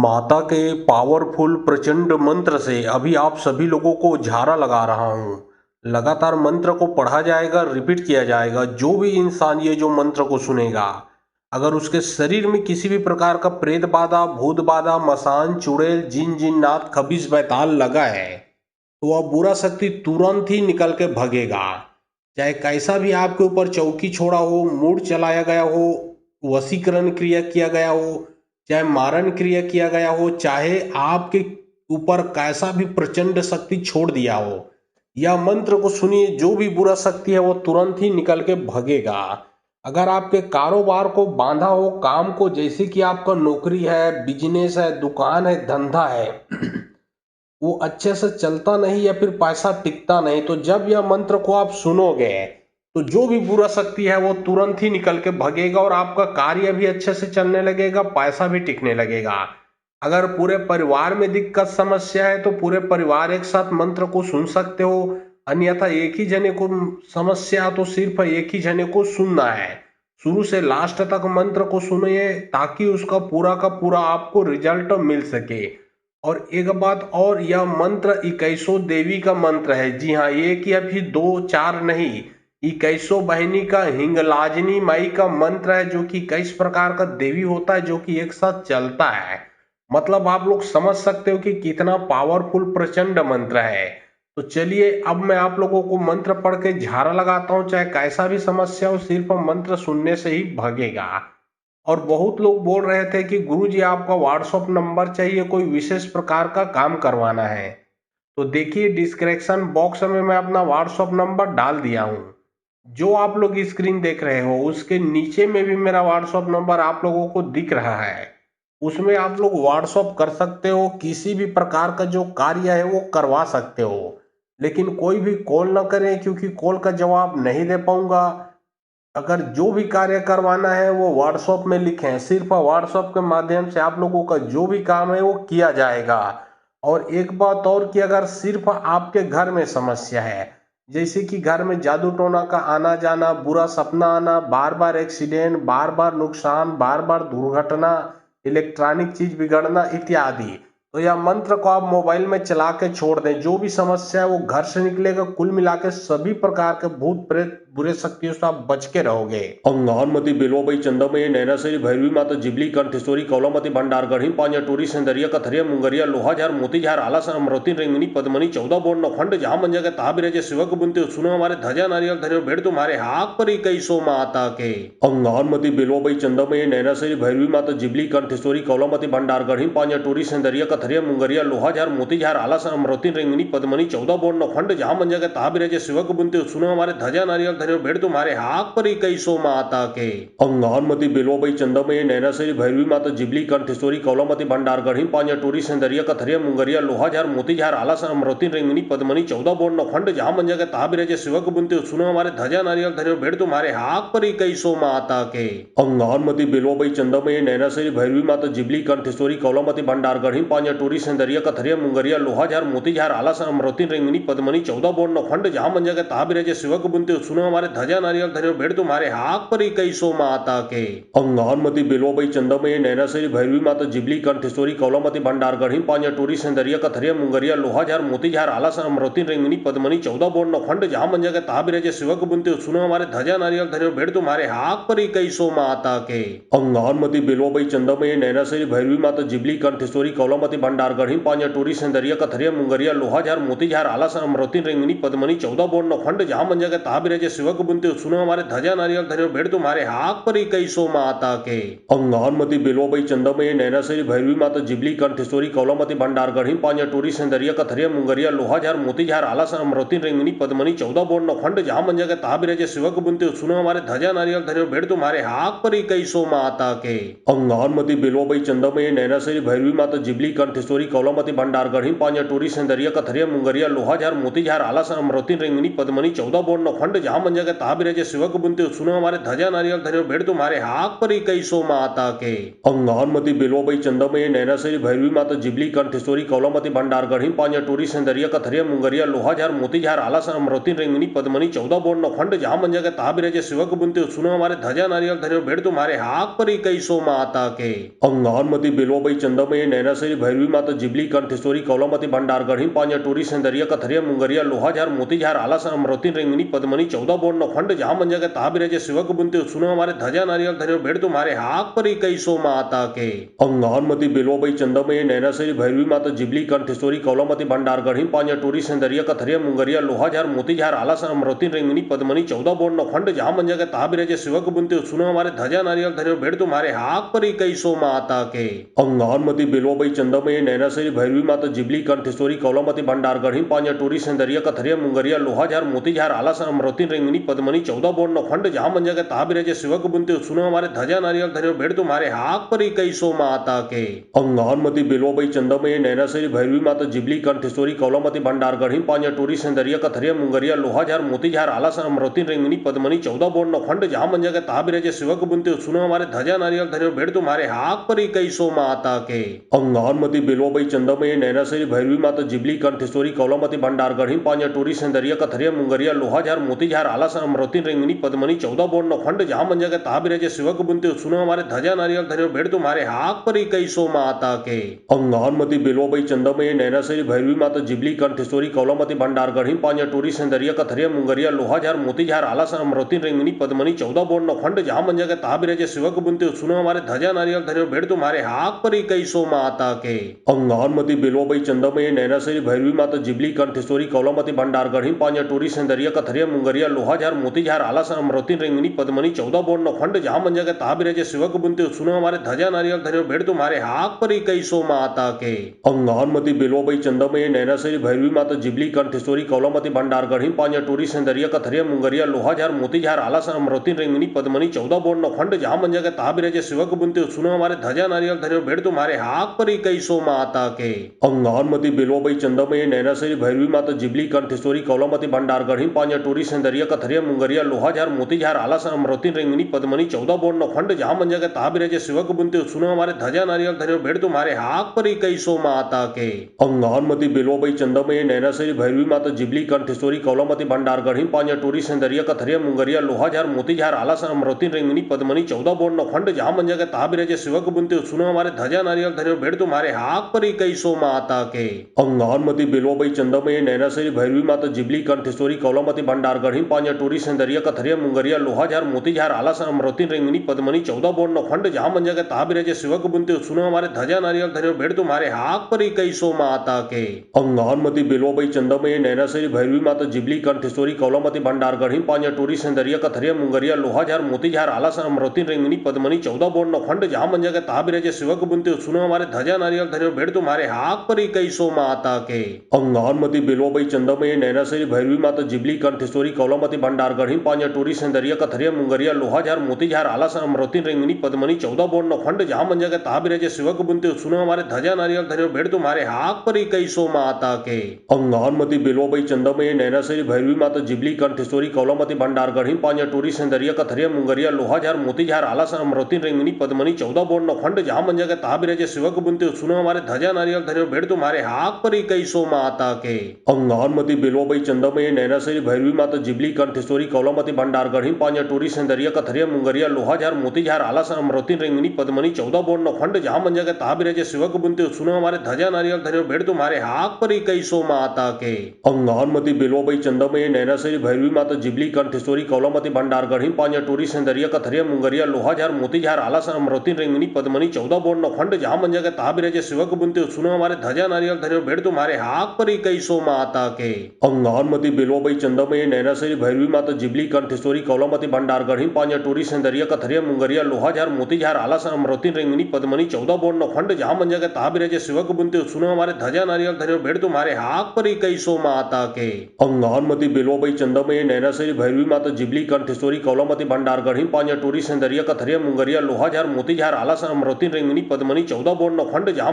माता के पावरफुल प्रचंड मंत्र से अभी आप सभी लोगों को झारा लगा रहा हूँ। लगातार मंत्र को पढ़ा जाएगा, रिपीट किया जाएगा। जो भी इंसान ये जो मंत्र को सुनेगा, अगर उसके शरीर में किसी भी प्रकार का प्रेत बाधा, भूत बाधा, मसान, चुड़ैल, जिन जिन्नात, खबीस बैताल लगा है, तो वह बुरा शक्ति तुरंत ही निकल के भगेगा। चाहे कैसा भी आपके ऊपर चौकी छोड़ा हो, मूड चलाया गया हो, वशीकरण क्रिया किया गया हो, चाहे मारण क्रिया किया गया हो, चाहे आपके ऊपर कैसा भी प्रचंड शक्ति छोड़ दिया हो, यह मंत्र को सुनिए। जो भी बुरा शक्ति है वो तुरंत ही निकल के भगेगा। अगर आपके कारोबार को बांधा हो, काम को, जैसे कि आपका नौकरी है, बिजनेस है, दुकान है, धंधा है, वो अच्छे से चलता नहीं या फिर पैसा टिकता नहीं, तो जब यह मंत्र को आप सुनोगे तो जो भी बुरा शक्ति है वो तुरंत ही निकल के भगेगा और आपका कार्य भी अच्छे से चलने लगेगा, पैसा भी टिकने लगेगा। अगर पूरे परिवार में दिक्कत समस्या है तो पूरे परिवार एक साथ मंत्र को सुन सकते हो। अन्यथा एक ही जने को समस्या तो सिर्फ एक ही जने को सुनना है। शुरू से लास्ट तक मंत्र को सुनिए ताकि उसका पूरा का पूरा आपको रिजल्ट मिल सके। और एक बात और, यह मंत्र 21 देवी का मंत्र है। जी हाँ, एक या फिर दो चार नहीं, 21 बहिनी का, हिंगलाजनी माई का मंत्र है, जो कि 21 प्रकार का देवी होता है जो कि एक साथ चलता है। मतलब आप लोग समझ सकते हो कि कितना पावरफुल प्रचंड मंत्र है। तो चलिए अब मैं आप लोगों को मंत्र पढ़ के झाड़ा लगाता हूँ। चाहे कैसा भी समस्या हो, सिर्फ मंत्र सुनने से ही भगेगा। और बहुत लोग बोल रहे थे कि गुरुजी आपका व्हाट्सएप नंबर चाहिए, कोई विशेष प्रकार का काम करवाना है। तो देखिए डिस्क्रिप्शन बॉक्स में मैं अपना व्हाट्सएप नंबर डाल दिया हूँ। जो आप लोग स्क्रीन देख रहे हो उसके नीचे में भी मेरा व्हाट्सएप नंबर आप लोगों को दिख रहा है। उसमें आप लोग व्हाट्सएप कर सकते हो, किसी भी प्रकार का जो कार्य है वो करवा सकते हो। लेकिन कोई भी कॉल ना करें, क्योंकि कॉल का जवाब नहीं दे पाऊंगा। अगर जो भी कार्य करवाना है वो व्हाट्सएप में लिखें, सिर्फ व्हाट्सएप के माध्यम से आप लोगों का जो भी काम है वो किया जाएगा। और एक बात और, कि अगर सिर्फ आपके घर में समस्या है, जैसे कि घर में जादू टोना का आना जाना, बुरा सपना आना, बार बार एक्सीडेंट, बार बार नुकसान, बार बार दुर्घटना, इलेक्ट्रॉनिक चीज बिगड़ना इत्यादि, तो यह मंत्र को आप मोबाइल में चला के छोड़ दें। जो भी समस्या है वो घर से निकलेगा। कुल मिला के सभी प्रकार के भूत प्रेत बुरे शक्तियों से आप बच के रहोगे। अंगारमती बिलोबई चंदमय नैनाश्री भैरवी माता जिबली कंठेश्वरी कौलामती भंडार गढ़ी पांजा टोरी सेंदरिया कथरिया मुंगरिया लोहाझार मोतीझार आलासन अमरवती रिंगनी पद्मनी 14 बोर्ड नौखंड जहां मंजा के तहा बिरजे शिवक बुनते सुनो हमारे ध्वजा नारियल धरियो भेड़ तुम्हारे हाथ पर ही कई सो माता के। अंगारमती बिलोबई चंदमय नैनाश्री भैरवी माता जिबली कंठेश्वरी कौलामती भंडार गढ़ी पांजा टोरी सेंदरिया कथरिया मुंगरिया लोहाझार मोतीझार आलासन अमरवती रिंगनी पद्मनी 14 बोर्ड नौखंड जहां मंजा के तहा बिरजे शिवक बुनते सुनो हमारे ध्वजा नारियल धरियो भेड़ तुम्हारे हाथ पर ही कई सो माता के। अंगारमती बिलोबई चंदमय नैनाश्री भैरवी माता जिबली कंठेश्वरी कौलामती भंडार गढ़ी पांजा टोरी सेंदरिया कथरिया मुंगरिया लोहाझार मोतीझार आलासन अमरवती रिंगनी पद्मनी 14 बोर्ड नौखंड जहां मंजा के तहा बिरजे शिवक बुनते सुनो हमारे ध्वजा नारियल धरियो भेड़ तुम्हारे हाथ पर ही कई सो माता के। अंगारमती बिलोबई चंदमय नैनाश्री भैरवी माता जिबली कंठेश्वरी कौलामती भंडार गढ़ी पांजा टोरी सेंदरिया कथरिया मुंगरिया लोहाझार मोतीझार आलासन अमरवती रिंगनी पद्मनी 14 बोर्ड नौखंड जहां मंजा के तहा बिरजे शिवक बुनते सुनो हमारे ध्वजा नारियल धरियो भेड़ तुम्हारे हाथ पर ही कई सो माता के। अंगारमती बिलोबई चंदमय नैनाश्री भैरवी माता जिबली कंठेश्वरी कौलामती भंडार गढ़ी पांजा टोरी सेंदरिया कथरिया मुंगरिया लोहाझार मोतीझार आलासन अमरवती रिंगनी पद्मनी 14 बोर्ड नौखंड जहां मंजा के तहा बिरजे शिवक बुनते सुनो हमारे ध्वजा नारियल धरियो भेड़ तुम्हारे हाथ पर ही कई सो माता के। अंगारमती बिलोबई चंदमय नैनाश्री भैरवी माता जिबली कंठेश्वरी कौलामती भंडार गढ़ी पांजा टोरी सेंदरिया कथरिया मुंगरिया लोहाझार मोतीझार आलासन अमरवती रिंगनी पद्मनी 14 बोर्ड नौखंड जहां मंजा के तहा बिरजे शिवक बुनते सुनो हमारे ध्वजा नारियल धरियो भेड़ तुम्हारे हाथ पर ही कई सो माता के। अंगारमती बिलोबई चंदमय नैनाश्री भैरवी माता जिबली कंठेश्वरी कौलामती भंडार गढ़ी पांजा टोरी सेंदरिया कथरिया मुंगरिया लोहाझार मोतीझार आलासन अमरवती रिंगनी पद्मनी 14 बोर्ड नौखंड जहां मंजा के तहा बिरजे शिवक बुनते सुनो हमारे ध्वजा नारियल धरियो भेड़ तुम्हारे हाथ पर ही कई सो माता के। अंगारमती बिलोबई चंदमय नैनाश्री भैरवी माता जिबली कंठेश्वरी कौलामती भंडार गढ़ी पांजा टोरी सेंदरिया कथरिया मुंगरिया लोहाझार मोतीझार आलासन अमरवती रिंगनी पद्मनी 14 बोर्ड नौखंड जहां मंजा के ताबिरजे शिवक बुनते सुनो हमारे ध्वजा नारियल धन्यो भेड़ तुम्हारे हाक पर कई सो माता के अंगानमती बिलोबई चंदमय नैनासरी भैरवी माता जिबली कंठेश्वरी कौलामती भंडार गढ़ी पांजा टोरी सेंदरिया कथरिया मुंगरिया लोहाझार मोतीझार आलासन अमरवती रिंगनी पद्मनी 14 बोर्ड नौखंड जहां मंजा के ताबिरजे शिवक बुनते सुनो हमारे ध्वजा नारियल धन्यो भेड़ तुम्हारे हाक पर कई सो माता के अंगानमती बिलोबई चंदमय नैनासरी भैरवी माता जिबली कंठेश्वरी कौलामती भंडार गढ़ी पांजा टोरी सेंदरिया कथरिया मुंगरिया लोहाझार मोतीझार आलासन अमरवती रिंगनी पद्मनी 14 बोर्ड नौखंड जहां मंजा के ताबिरजे शिवक बुनते सुनो हमारे ध्वजा नारियल धन्यो भेड़ तुम्हारे हाक पर कई सो माता के अंगानमती बिलोबई चंदमय नैनासरी भैरवी माता जिबली कंठेश्वरी कौलामती भंडार गढ़ी पांजा टोरी सेंदरिया कथरिया मुंगरिया लोहाझार मोतीझार आलासन अमरवती रिंगनी पद्मनी 14 बोर्ड नौखंड जहां मंजा के ताबिरजे शिवक बुनते सुनो हमारे ध्वजा नारियल धन्यो भेड़ तुम्हारे हाक पर कई सो माता के अंगानमती बिलोबई चंदमय नैनासरी भैरवी माता जिबली कंठेश्वरी कौलामती भंडार गढ़ी पांजा टोरी सेंदरिया कथरिया मुंगरिया लोहाझार मोतीझार आलासन अमरवती रिंगनी पद्मनी 14 बोर्ड नौखंड जहां मंजा के ताबिरजे शिवक बुनते सुनो हमारे ध्वजा नारियल धन्यो भेड़ तुम्हारे हाक पर कई सो माता के अंगानमती बिलोबई चंदमय नैनासरी भैरवी माता जिबली कंठेश्वरी कौलामती भंडार गढ़ी पांजा टोरी सेंदरिया कथरिया मुंगरिया लोहाझार मोतीझार आलासन अमरवती रिंगनी पद्मनी 14 बोर्ड नौखंड जहां मंजा के ताबिरजे शिवक बुनते सुनो हमारे ध्वजा नारियल धन्यो भेड़ तुम्हारे हाक पर कई सो माता के अंगानमती बिलोबई चंदमय नैनासरी भैरवी माता जिबली कंठेश्वरी कौलामती भंडार गढ़ी पांजा टोरी सेंदरिया कथरिया मुंगरिया लोहाझार मोतीझार आलासन अमरवती रिंगनी पद्मनी 14 बोर्ड नौखंड जहां मंजा के ताबिरजे शिवक बुनते सुनो हमारे ध्वजा नारियल धन्यो भेड़ तुम्हारे हाक पर कई सो माता के अंगानमती बिलोबई चंदमय नैनासरी भैरवी माता जिबली कंठेश्वरी कौलामती भंडार गढ़ी पांजा टोरी सेंदरिया कथरिया मुंगरिया लोहाझार मोतीझार आलासन अमरवती रिंगनी पद्मनी 14 बोर्ड नौखंड जहां मंजा के ताबिरजे शिवक बुनते सुनो हमारे ध्वजा नारियल धन्यो भेड़ तुम्हारे हाक पर कई सो माता के अंगानमती बिलोबई चंदमय नैनासरी भैरवी माता जिबली कंठेश्वरी कौलामती भंडार गढ़ी पांजा टोरी सेंदरिया कथरिया मुंगरिया लोहाझार मोतीझार आलासन अमरवती रिंगनी पद्मनी 14 बोर्ड नौखंड जहां मंजा के ताबिरजे शिवक बुनते सुनो हमारे ध्वजा नारियल धन्यो भेड़ तुम्हारे हाक पर कई सो माता के अंगानमती बिलोबई चंदमय नैनासरी भैरवी माता जिबली कंठेश्वरी कौलामती भंडार गढ़ी पांजा टोरी सेंदरिया कथरिया मुंगरिया लोहाझार मोतीझार आलासन अमरवती रिंगनी पद्मनी 14 बोर्ड नौखंड जहां मंजा के ताबिरजे शिवक बुनते सुनो हमारे ध्वजा नारियल धन्यो भेड़ तुम्हारे हाक पर कई सो माता के अंगानमती बिलोबई चंदमय नैनासरी भैरवी माता जिबली कंठेश्वरी कौलामती भंडार गढ़ी पांजा टोरी सेंदरिया कथरिया मुंगरिया लोहाझार मोतीझार आलासन अमरवती रिंगनी पद्मनी 14 बोर्ड नौखंड जहां मंजा के ताबिरजे शिवक बुनते सुनो हमारे ध्वजा नारियल धन्यो भेड़ तुम्हारे हाक पर कई सो माता के अंगानमती बिलोबई चंदमय नैनासरी भैरवी माता जिबली कंठेश्वरी कौलामती भंडार गढ़ी पांजा टोरी सेंदरिया कथरिया मुंगरिया लोहाझार मोतीझार आलासन अमरवती रिंगनी पद्मनी 14 बोर्ड नौखंड जहां मंजा के ताबिरजे शिवक बुनते सुनो हमारे ध्वजा नारियल धन्यो भेड़ तुम्हारे हाक पर कई सो माता के अंगानमती बिलोबई चंदमय नैनासरी भैरवी माता जिबली कंठेश्वरी कौलामती भंडार गढ़ी पांजा टोरी सेंदरिया कथरिया मुंगरिया लोहाझार मोतीझार आलासन अमरवती रिंगनी पद्मनी 14 बोर्ड नौखंड जहां मंजा के ताबिरजे शिवक बुनते सुनो हमारे ध्वजा नारियल धन्यो भेड़ तुम्हारे हाक पर कई सो माता के अंगानमती बिलोबई चंदमय नैनासरी भैरवी माता जिबली कंठेश्वरी कौलामती भंडार गढ़ी पांजा टोरी सेंदरिया कथरिया मुंगरिया लोहाझार मोतीझार आलासन अमरवती रिंगनी पद्मनी 14 बोर्ड नौखंड जहां मंजा के ताबिरजे शिवक बुनते सुनो हमारे ध्वजा नारियल धन्यो भेड़ तुम्हारे हाक पर कई सो माता के अंगानमती बिलोबई चंदमय नैनासरी भैरवी माता जिबली कंठेश्वरी कौलामती भंडार गढ़ी पांजा टोरी सेंदरिया कथरिया मुंगरिया लोहाझार मोतीझार आलासन अमरवती रिंगनी पद्मनी 14 बोर्ड नौखंड जहां मंजा के ताबिरजे शिवक बुनते सुनो हमारे ध्वजा नारियल धन्यो भेड़ तुम्हारे हाक पर कई सो माता के अंगानमती बिलोबई चंदमय नैनासरी भैरवी माता जिबली कंठेश्वरी कौलामती भंडार गढ़ी पांजा टोरी सेंदरिया कथरिया मुंगरिया लोहाझार मोतीझार आलासन अमरवती रिंगनी पद्मनी 14 बोर्ड नौखंड जहां मंजा के ताबिरजे शिवक बुनते सुनो हमारे ध्वजा नारियल धन्यो भेड़ तुम्हारे हाक पर कई सो माता के अंगानमती बिलोबई चंदमय नैनासरी भैरवी माता जिबली कंठेश्वरी कौलामती भंडार गढ़ी पांजा टोरी सेंदरिया कथरिया मुंगरिया लोहाझार मोतीझार आलासन अमरवती रिंगनी पद्मनी 14 बोर्ड नौखंड जहां मंजा के ताबिरजे शिवक बुनते सुनो हमारे ध्वजा नारियल धन्यो भेड़ तुम्हारे हाक पर कई सो माता के अंगानमती बिलोबई चंदमय नैनासरी भैरवी माता जिबली कंठेश्वरी कौलामती भंडार गढ़ी पांजा टोरी सेंदरिया कथरिया मुंगरिया लोहाझार मोतीझार आलासन अमरवती रिंगनी पद्मनी 14 बोर्ड नौखंड जहां मंजा के ताबिरजे शिवक बुनते सुनो हमारे ध्वजा नारियल धन्यो भेड़ तुम्हारे हाक पर कई सो माता के अंगानमती बिलोबई चंदमय नैनासरी भैरवी माता जिबली कंठेश्वरी कौलामती भंडार गढ़ी पांजा टोरी सेंदरिया कथरिया मुंगरिया लोहाझार मोतीझार आलासन अमरवती रिंगनी पद्मनी 14 बोर्ड नौखंड जहां मंजा के ताबिरजे शिवक बुनते सुनो हमारे ध्वजा नारियल धन्यो भेड़ तुम्हारे हाक पर कई सो माता के अंगानमती बिलोबई चंदमय नैनासरी भैरवी माता जिबली कंठेश्वरी कौलामती भंडार गढ़ी पांजा टोरी सेंदरिया कथरिया मुंगरिया लोहाझार मोतीझार आलासन अमरवती रिंगनी पद्मनी 14 बोर्ड नौखंड जहां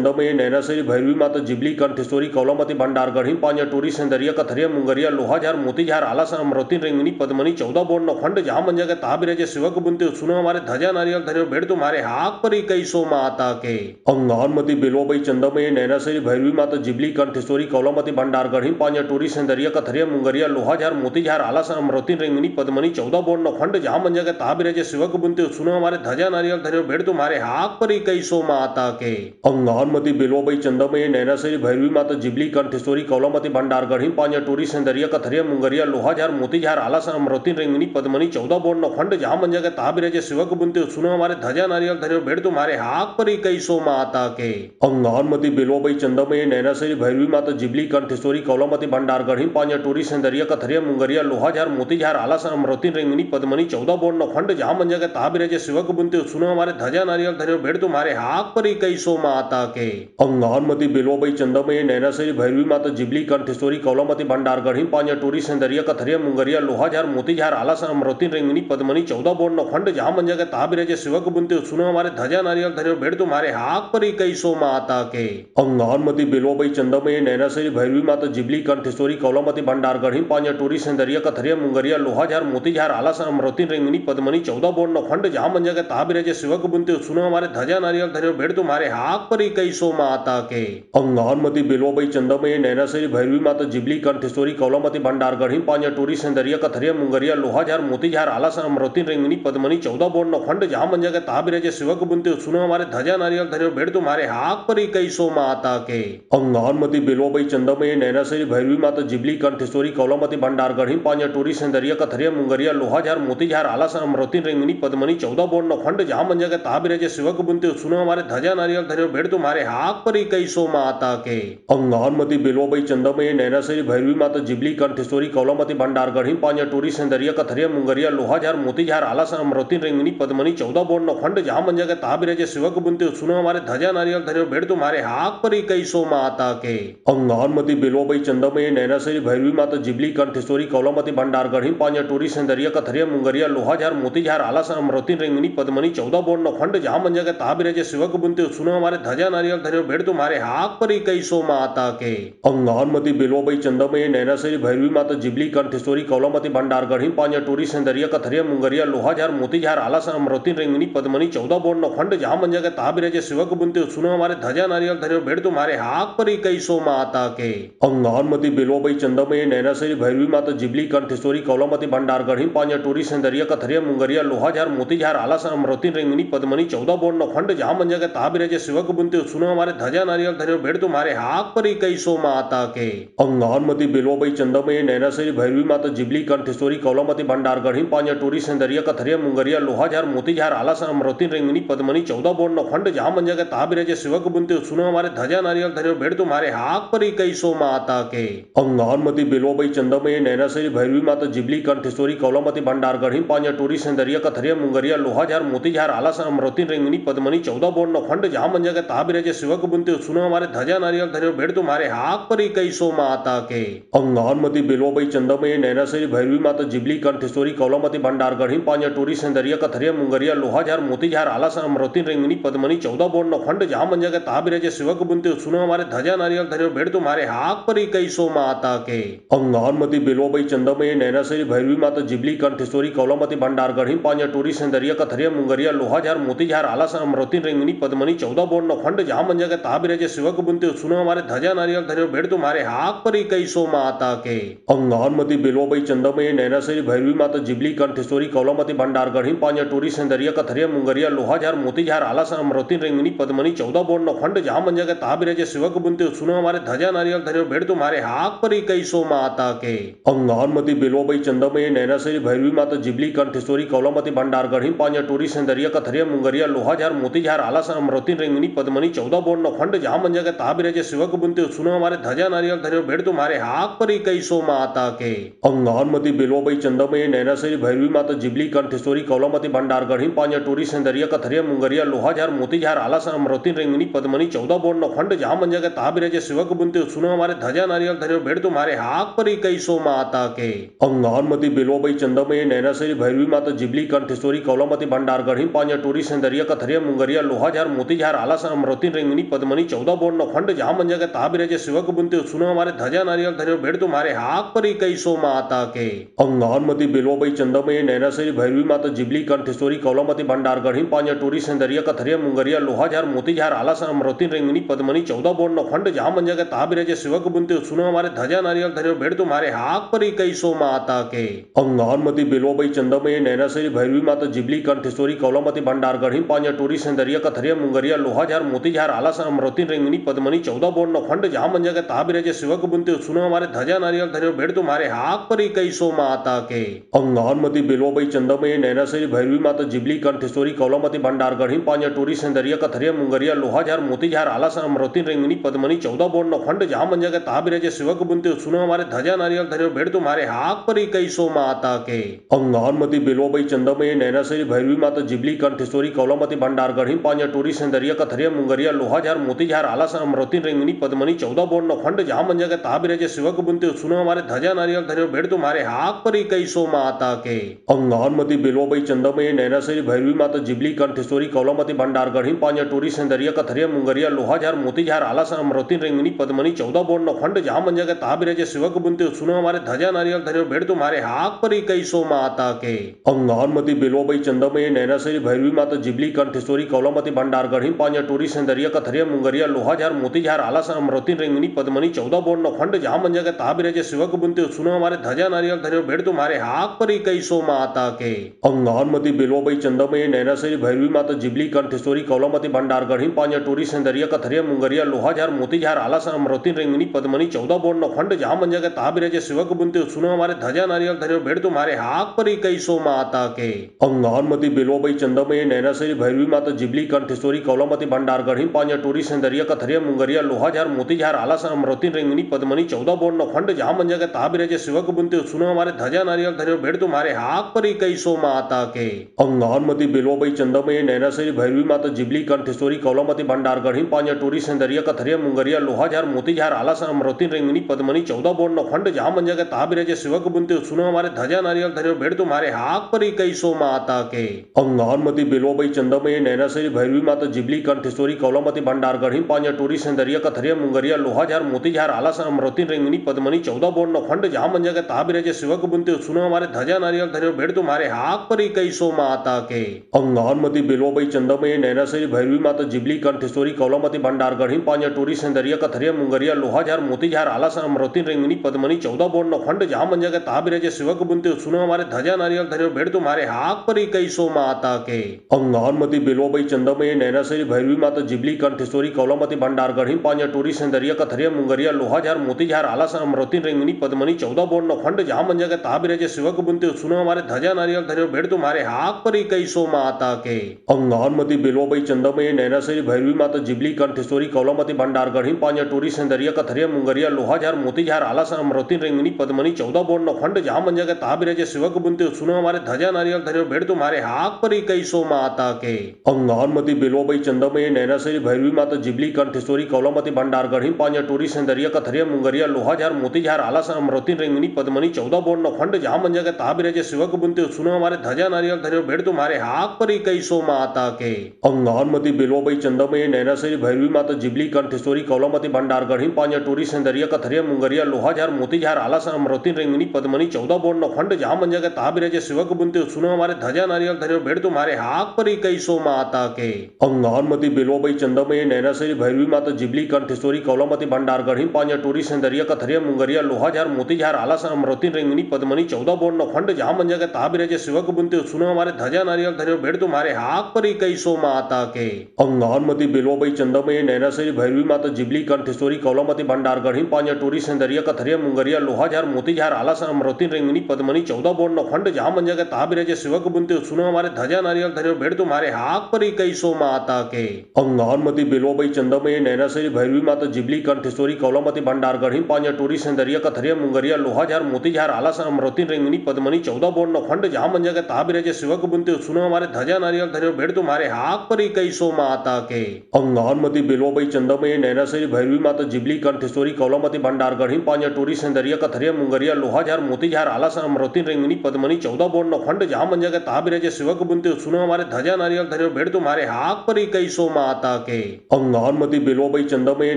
चंदमय नैनाश्री भैरवी माता जिबली कंठेश्वरी कौलामती भंडार गढ़ी पांजा टोरी सेंदरिया कथरिया मुंगरिया लोहाझार मोतीझार आलासन अमरवती रेंगनी पद्मनी 14 बोर्ड नौखंड जहां मंजा के तहा बिराजे शिवक बुनते सुनो हमारे ध्वजा नारियल धरियो भेड़ तुम्हारे हाथ पर ही कई सो माता के अंगारमती बेलवाबाई चंदा चंदमय नैनाश्री भैरवी माता जिबली कंठेश्वरी कौलामती भंडार गढ़ी पांजा टोरी सेंदरिया कथरिया मुंगरिया लोहाझार मोतीझार आलासन अमरवती रिंगनी पद्मनी 14 बोर्ड नौखंड जहां मंजा के ताबिरजे शिवक बुनते सुनो हमारे ध्वजा नारियल धरियो भेड़ तुम्हारे हाक पर कई सो माता के अंगारमती बेलोबई चंदमय नैनाश्री भैरवी माता जिबली कंठेश्वरी कौलामती भंडार गढ़ी पांजा टोरी सेंदरिया कथरिया मुंगरिया लोहाझार मोतीझार आलासन अमरवती रिंगनी पद्मनी 14 बोर्ड नौखंड जहां मंजा के ताबिरजे शिवक बुनते सुनो हमारे ध्वजा नारियल धरियो भेड़ तुम्हारे हाक पर कई सो माता के अंगारमती बेलोबई चंदमय नैनाश्री भैरवी माता जिबली कंठेश्वरी कौलामती भंडार गढ़ी पांजा टोरी सेंदरिया कथरिया मुंगरिया लोहाझार मोतीझार आलासन अमरवती रिंगनी पद्मनी 14 बोर्ड नौखंड जहां मंजा के ताबिरजे शिवक बुनते सुनो हमारे ध्वजा नारियल धरियो भेड़ तुम्हारे हाक पर कई सो माता के अंगारमती बेलोबई चंदमय नैनाश्री भैरवी माता जिबली कंठेश्वरी कौलामती भंडार गढ़ी पांजा टोरी सेंदरिया कथरिया मुंगरिया लोहाझार मोतीझार आलासन अमरवती रिंगनी पद्मनी 14 बोर्ड नौखंड जहां मंजा के ताबिरजे शिवक बुनते सुनो हमारे ध्वजा नारियल धरियो भेड़ तुम्हारे हाक पर कई सो माता के अंगारमती बेलोबई चंदमय नैनाश्री भैरवी माता जिबली कंठेश्वरी कौलामती भंडार गढ़ी पांजा टोरी सेंदरिया कथरिया मुंगरिया लोहाझार मोतीझार आलासन अमरवती रिंगनी पद्मनी 14 बोर्ड नौखंड जहां मंजा के ताबिरजे शिवक बुनते सुनो हमारे ध्वजा नारियल धरियो भेड़ तुम्हारे हाक पर कई सो माता के अंगारमती बेलोबई चंदमय नैनाश्री भैरवी माता जिबली कंठेश्वरी कौलामती भंडार गढ़ी पांजा टोरी सेंदरिया कथरिया मुंगरिया लोहाझार मोतीझार आलासन अमरवती रिंगनी पद्मनी 14 बोर्ड नौखंड जहां मंजा के ताबिरजे शिवक बुनते सुनो हमारे ध्वजा नारियल धरियो भेड़ तुम्हारे हाक पर कई सो माता के अंगारमती बेलोबई चंदमय नैनाश्री भैरवी माता जिबली कंठेश्वरी कौलामती भंडार गढ़ी पांजा टोरी सेंदरिया कथरिया मुंगरिया लोहाझार मोतीझार आलासन अमरवती रिंगनी पद्मनी 14 बोर्ड नौखंड जहां मंजा के ताबिरजे शिवक बुनते सुनो हमारे ध्वजा नारियल धरियो भेड़ तुम्हारे हाक पर कई सो माता के अंगारमती बेलोबई चंदमय नैनाश्री भैरवी माता जिबली कंठेश्वरी कौलामती भंडार गढ़ी पांजा टोरी सेंदरिया कथरिया मुंगरिया लोहाझार मोतीझार आलासन अमरवती रिंगनी पद्मनी 14 बोर्ड नौखंड जहां मंजा के ताबिरजे शिवक बुनते सुनो हमारे ध्वजा नारियल धरियो भेड़ तुम्हारे हाक पर कई सो माता के अंगारमती बेलोबई चंदमय नैनाश्री भैरवी माता जिबली कंठेश्वरी कौलामती भंडार गढ़ी पांजा टोरी सेंदरिया कथरिया मुंगरिया लोहाझार मोतीझार आलासन अमरवती रिंगनी पद्मनी 14 बोर्ड नौखंड जहां मंजा के ताबिरजे शिवक बुनते सुनो हमारे ध्वजा नारियल धरियो भेड़ तुम्हारे हाक पर कई सो माता के अंगारमती बेलोबई चंदमय नैनाश्री भैरवी माता जिबली कंठेश्वरी कौलामती भंडार गढ़ी पांजा टोरी सेंदरिया कथरिया मुंगरिया लोहाझार मोतीझार आलासन अमरवती रिंगनी पद्मनी 14 बोर्ड नौखंड जहां मंजा के ताबिरजे शिवक बुनते सुनो हमारे ध्वजा नारियल धरियो भेड़ तुम्हारे हाक पर कई सो माता के अंगारमती बेलोबई चंदमय नैनाश्री भैरवी माता जिबली कंठेश्वरी कौलामती भंडार गढ़ी पांजा टोरी सेंदरिया कथरिया मुंगरिया लोहाझार मोतीझार आलासन अमरवती रिंगनी पद्मनी 14 बोर्ड नौखंड जहां मंजा के ताबिरजे शिवक बुनते सुनो हमारे ध्वजा नारियल धरियो भेड़ तुम्हारे हाक पर कई सो माता के अंगारमती बेलोबई चंदमय नैनाश्री भैरवी माता जिबली कंठेश्वरी कौलामती भंडार गढ़ी पांजा टोरी सेंदरिया कथरिया मुंगरिया लोहाझार मोतीझार आलासन अमरवती रिंगनी पद्मनी 14 बोर्ड नौखंड जहां मंजा के ताबिरजे शिवक बुनते सुनो हमारे ध्वजा नारियल धरियो भेड़ तुम्हारे हाक पर कई सो माता के अंगारमती बेलोबई चंदमय नैनाश्री भैरवी माता जिबली कंठेश्वरी कौलामती भंडार गढ़ी पांजा टोरी सेंदरिया कथरिया मुंगरिया लोहाझार मोतीझार आलासन अमरवती रिंगनी पद्मनी 14 बोर्ड नौखंड जहां मंजा के ताबिरजे शिवक बुनते सुनो हमारे ध्वजा नारियल धरियो भेड़ तुम्हारे हाक पर कई सो माता के अंगारमती बेलोबई चंदमय नैनाश्री भैरवी माता जिबली कंठेश्वरी कौलामती भंडार गढ़ी पांजा टोरी सेंदरिया कथरिया मुंगरिया लोहाझार मोतीझार आलासन अमरवती रिंगनी पद्मनी 14 बोर्ड नौखंड जहां मंजा के ताबिरजे शिवक बुनते सुनो हमारे ध्वजा नारियल धरियो भेड़ तुम्हारे हाक पर कई सो माता के अंगारमती बेलोबई चंदमय नैनाश्री भैरवी माता जिबली कंठेश्वरी कौलामती भंडार गढ़ी पांजा टोरी सेंदरिया कथरिया मुंगरिया लोहाझार मोतीझार आलासन अमरवती रिंगनी पद्मनी 14 बोर्ड नौखंड जहां मंजा के ताबिरजे शिवक बुनते सुनो हमारे ध्वजा नारियल धरियो भेड़ तुम्हारे हाक पर कई सो माता के अंगारमती बेलोबई चंदमय नैनाश्री भैरवी माता जिबली कंठेश्वरी कौलामती भंडार गढ़ी पांजा टोरी सेंदरिया कथरिया मुंगरिया लोहाझार मोतीझार आलासन अमरवती रिंगनी पद्मनी 14 बोर्ड नौखंड जहां मंजा के ताबिरजे शिवक बुनते सुनो हमारे ध्वजा नारियल धरियो भेड़ तुम्हारे हाक पर कई सो माता के अंगारमती बेलोबई चंदमय नैनाश्री भैरवी माता जिबली कंठेश्वरी कौलामती भंडार गढ़ी पांजा टोरी सेंदरिया कथरिया मुंगरिया लोहाझार मोतीझार आलासन अमरवती रिंगनी पद्मनी 14 बोर्ड नौखंड जहां मंजा के ताबिरजे शिवक बुनते सुनो हमारे ध्वजा नारियल धरियो भेड़ तुम्हारे हाक पर कई सो माता के अंगारमती बेलोबई चंदमय नैनाश्री भैरवी माता जिबली कंठेश्वरी कौलामती भंडार गढ़ी पांजा टोरी सेंदरिया कथरिया मुंगरिया लोहाझार मोतीझार आलासन अमरवती रिंगनी पद्मनी 14 बोर्ड नौखंड जहां मंजा के ताबिरजे शिवक बुनते सुनो हमारे ध्वजा नारियल धरियो भेड़ तुम्हारे हाक पर कई सो माता के अंगारमती बेलोबई चंदमय नैनाश्री भैरवी माता जिबली कंठेश्वरी कौलामती भंडार गढ़ी पांजा टोरी सेंदरिया कथरिया मुंगरिया लोहाझार मोतीझार आलासन अमरवती रिंगनी पद्मनी 14 बोर्ड नौखंड जहां मंजा के ताबिरजे शिवक बुनते सुनो हमारे ध्वजा नारियल धरियो भेड़ तुम्हारे हाक पर कई सो माता के अंगारमती बेलोबई चंदमय नैनाश्री भैरवी माता जिबली कंठेश्वरी कौलामती भंडार गढ़ी पांजा टोरी सेंदरिया कथरिया मुंगरिया लोहाझार मोतीझार आलासन अमरवती रेंगनी पद्मनी 14 बोर्ड नौखंड जहाँ मंजा के ता बिराजे शिवक बुनते सुनो हमारे ध्वजा नारियल धन्यो भेड़ तुम्हारे हाक पर कई सो माता के अंगारमती बेलोबई चंदमय नैनासरी भैरवी माता जिबली कंठेश्वरी कौलामती भंडार गढ़ी पांजा टोरी सिंदरिया कथरिया मुंगरिया लोहाझार मोतीझार आलासन अमरवती रेंगनी पद्मनी 14 बोर्ड नौखंड जहाँ मंजा के ता बिराजे शिवक बुनते सुनो हमारे ध्वजा नारियल धन्यो भेड़ तुम्हारे हाक पर कई सो माता के अंगारमती बेलोबई चंदमय नैनासरी भैरवी माता जिबली कंठेश्वरी कौलामती भंडार गढ़ी पांजा टोरी सिंदरिया कथरिया मुंगरिया लोहाझार मोतीझार आलासन अमरवती रेंगनी पद्मनी 14 बोर्ड नौखंड जहाँ मंजा के ता बिराजे शिवक बुनते सुनो हमारे ध्वजा नारियल धन्यो भेड़ तुम्हारे हाक पर कई सो माता के अंगारमती बेलोबई चंदमय नैनासरी भैरवी माता जिबली कंठेश्वरी कौलामती भंडार गढ़ी पांजा टोरी सिंदरिया कथरिया मुंगरिया लोहाझार मोतीझार आलासन अमरवती रेंगनी पद्मनी 14 बोर्ड नौखंड जहाँ मंजा के ता बिराजे शिवक बुनते सुनो हमारे ध्वजा नारियल धन्यो भेड़ तुम्हारे हाक पर कई सो माता के अंगारमती बेलोबई चंदमय नैनासरी भैरवी माता जिबली कंठेश्वरी कौलामती भंडार गढ़ी पांजा टोरी सिंदरिया कथरिया मुंगरिया लोहाझार मोतीझार आलासन अमरवती रेंगनी पद्मनी 14 बोर्ड नौखंड जहाँ मंजा के ता बिराजे शिवक बुनते सुनो हमारे ध्वजा नारियल धन्यो भेड़ तुम्हारे हाक पर कई सो माता के अंगारमती बेलोबई चंदमय नैनासरी भैरवी माता जिबली कंठेश्वरी कौलामती भंडार गढ़ी पांजा टोरी सिंदरिया कथरिया मुंगरिया लोहाझार मोतीझार आलासन अमरवती रेंगनी पद्मनी 14 बोर्ड नौखंड जहाँ मंजा के ता बिराजे शिवक बुनते सुनो हमारे ध्वजा नारियल धन्यो भेड़ तुम्हारे हाक पर कई सो माता के अंगारमती बेलोबई चंदमय नैनासरी भैरवी माता जिबली कंठेश्वरी कौलामती भंडार गढ़ी पांजा टोरी सिंदरिया कथरिया मुंगरिया लोहाझार मोतीझार आलासन अमरवती रेंगनी पद्मनी 14 बोर्ड नौखंड जहाँ मंजा के ता बिराजे शिवक बुनते सुनो हमारे ध्वजा नारियल धन्यो भेड़ तुम्हारे हाक पर कई सो माता के अंगारमती बेलोबई चंदमय नैनासरी भैरवी माता जिबली कंठेश्वरी कौलामती भंडार गढ़ी पांजा टोरी सिंदरिया कथरिया मुंगरिया लोहाझार मोतीझार आलासन अमरवती रेंगनी पद्मनी 14 बोर्ड नौखंड जहाँ मंजा के ता बिराजे शिवक बुनते सुनो हमारे ध्वजा नारियल धन्यो भेड़ तुम्हारे हाक पर कई सो माता के अंगारमती बेलोबई चंदमय नैनासरी भैरवी माता जिबली कंठेश्वरी कौलामती भंडार गढ़ी पांजा टोरी सिंदरिया कथरिया मुंगरिया लोहाझार मोतीझार आलासन अमरवती रेंगनी पद्मनी 14 बोर्ड नौखंड जहाँ मंजा के ता बिराजे शिवक बुनते सुनो हमारे ध्वजा नारियल धन्यो भेड़ तुम्हारे हाक पर कई सो माता के अंगारमती बेलोबई चंदमय नैनासरी भैरवी माता जिबली कंठेश्वरी कौलामती भंडार गढ़ी पांजा टोरी सिंदरिया कथरिया मुंगरिया लोहाझार मोतीझार आलासन अमरवती रेंगनी पद्मनी 14 बोर्ड नौखंड जहाँ मंजा के ता बिराजे शिवक बुनते सुनो हमारे ध्वजा नारियल धन्यो भेड़ तुम्हारे हाक पर कई सो माता के अंगारमती बेलोबई चंदमय नैनासरी भैरवी माता जिबली कंठेश्वरी कौलामती भंडार गढ़ी पांजा टोरी सिंदरिया कथरिया मुंगरिया लोहाझार मोतीझार आलासन अमरवती रेंगनी पद्मनी 14 बोर्ड नौखंड जहाँ मंजा के ता बिराजे शिवक बुनते सुनो हमारे ध्वजा नारियल धन्यो भेड़ तुम्हारे हाक पर कई सो माता के अंगारमती बेलोबई चंदमय नैनासरी भैरवी माता जिबली कंठेश्वरी कौलामती भंडार गढ़ी पांजा टोरी सिंदरिया कथरिया मुंगरिया लोहाझार मोतीझार आलासन अमरवती रेंगनी पद्मनी 14 बोर्ड नौखंड जहाँ मंजा के ता बिराजे शिवक बुनते सुनो हमारे ध्वजा नारियल धन्यो भेड़ तुम्हारे हाक पर कई सो माता के अंगारमती बेलोबई चंदमय नैनासरी भैरवी माता जिबली कंठेश्वरी कौलामती भंडार गढ़ी पांजा टोरी सिंदरिया कथरिया मुंगरिया लोहाझार मोतीझार आलासन अमरवती रेंगनी पद्मनी 14 बोर्ड नौखंड जहाँ मंजा के ता बिराजे शिवक बुनते सुनो हमारे ध्वजा नारियल धन्यो भेड़ तुम्हारे हाक पर कई सो माता के अंगारमती बेलोबई चंदमय नैनासरी भैरवी माता जिबली कंठेश्वरी कौलामती भंडार गढ़ी पांजा टोरी सिंदरिया कथरिया मुंगरिया लोहाझार मोतीझार आलासन अमरवती रेंगनी पद्मनी 14 बोर्ड नौखंड जहाँ मंजा के ता बिराजे शिवक बुनते सुनो हमारे ध्वजा नारियल धन्यो भेड़ तुम्हारे हाक पर कई सो माता के अंगारमती बेलोबई चंदमय नैनासरी भैरवी माता जिबली कंठेश्वरी कौलामती भंडार गढ़ी पांजा टोरी सिंदरिया कथरिया मुंगरिया लोहाझार मोतीझार आलासन अमरवती रेंगनी पद्मनी 14 बोर्ड नौखंड जहाँ मंजा के ता बिराजे शिवक बुनते सुनो हमारे ध्वजा नारियल धन्यो भेड़ तुम्हारे हाक पर कई सो माता के अंगारमती बेलोबई चंदमय नैनासरी भैरवी माता जिबली कंठेश्वरी कौलामती भंडार गढ़ी पांजा टोरी सिंदरिया कथरिया मुंगरिया लोहाझार मोतीझार आलासन अमरवती रेंगनी पद्मनी 14 बोर्ड नौखंड जहाँ मंजा के ता बिराजे शिवक बुनते सुनो हमारे ध्वजा नारियल धन्यो भेड़ तुम्हारे हाक पर कई सो माता के अंगारमती बेलोबई चंदमय नैनासरी भैरवी माता जिबली कंठेश्वरी कौलामती भंडार गढ़ी पांजा टोरी सिंदरिया कथरिया मुंगरिया लोहाझार मोतीझार आलासन अमरवती रेंगनी पद्मनी 14 बोर्ड नौखंड जहाँ मंजा के ता बिराजे शिवक बुनते सुनो हमारे ध्वजा नारियल धन्यो भेड़ तुम्हारे हाक पर कई सो माता के अंगारमती बेलोबई चंदमय नैनासरी भैरवी माता जिबली कंठेश्वरी कौलामती भंडार गढ़ी पांजा टोरी सिंदरिया कथरिया मुंगरिया लोहाझार मोतीझार आलासन अमरवती रेंगनी पद्मनी 14 बोर्ड नौखंड जहाँ मंजा के ता बिराजे शिवक बुनते सुनो हमारे ध्वजा नारियल धन्यो भेड़ तुम्हारे हाक पर कई सो माता के अंगारमती बेलोबई चंदमय नैनासरी भैरवी माता जिबली कंठेश्वरी कौलामती भंडार गढ़ी पांजा टोरी सिंदरिया कथरिया मुंगरिया लोहाझार मोतीझार आलासन अमरवती रेंगनी पद्मनी 14 बोर्ड नौखंड जहाँ मंजा के ता बिराजे शिवक बुनते सुनो हमारे ध्वजा नारियल धन्यो भेड़ तुम्हारे हाक पर कई सो माता के अंगारमती बेलोबई चंदमय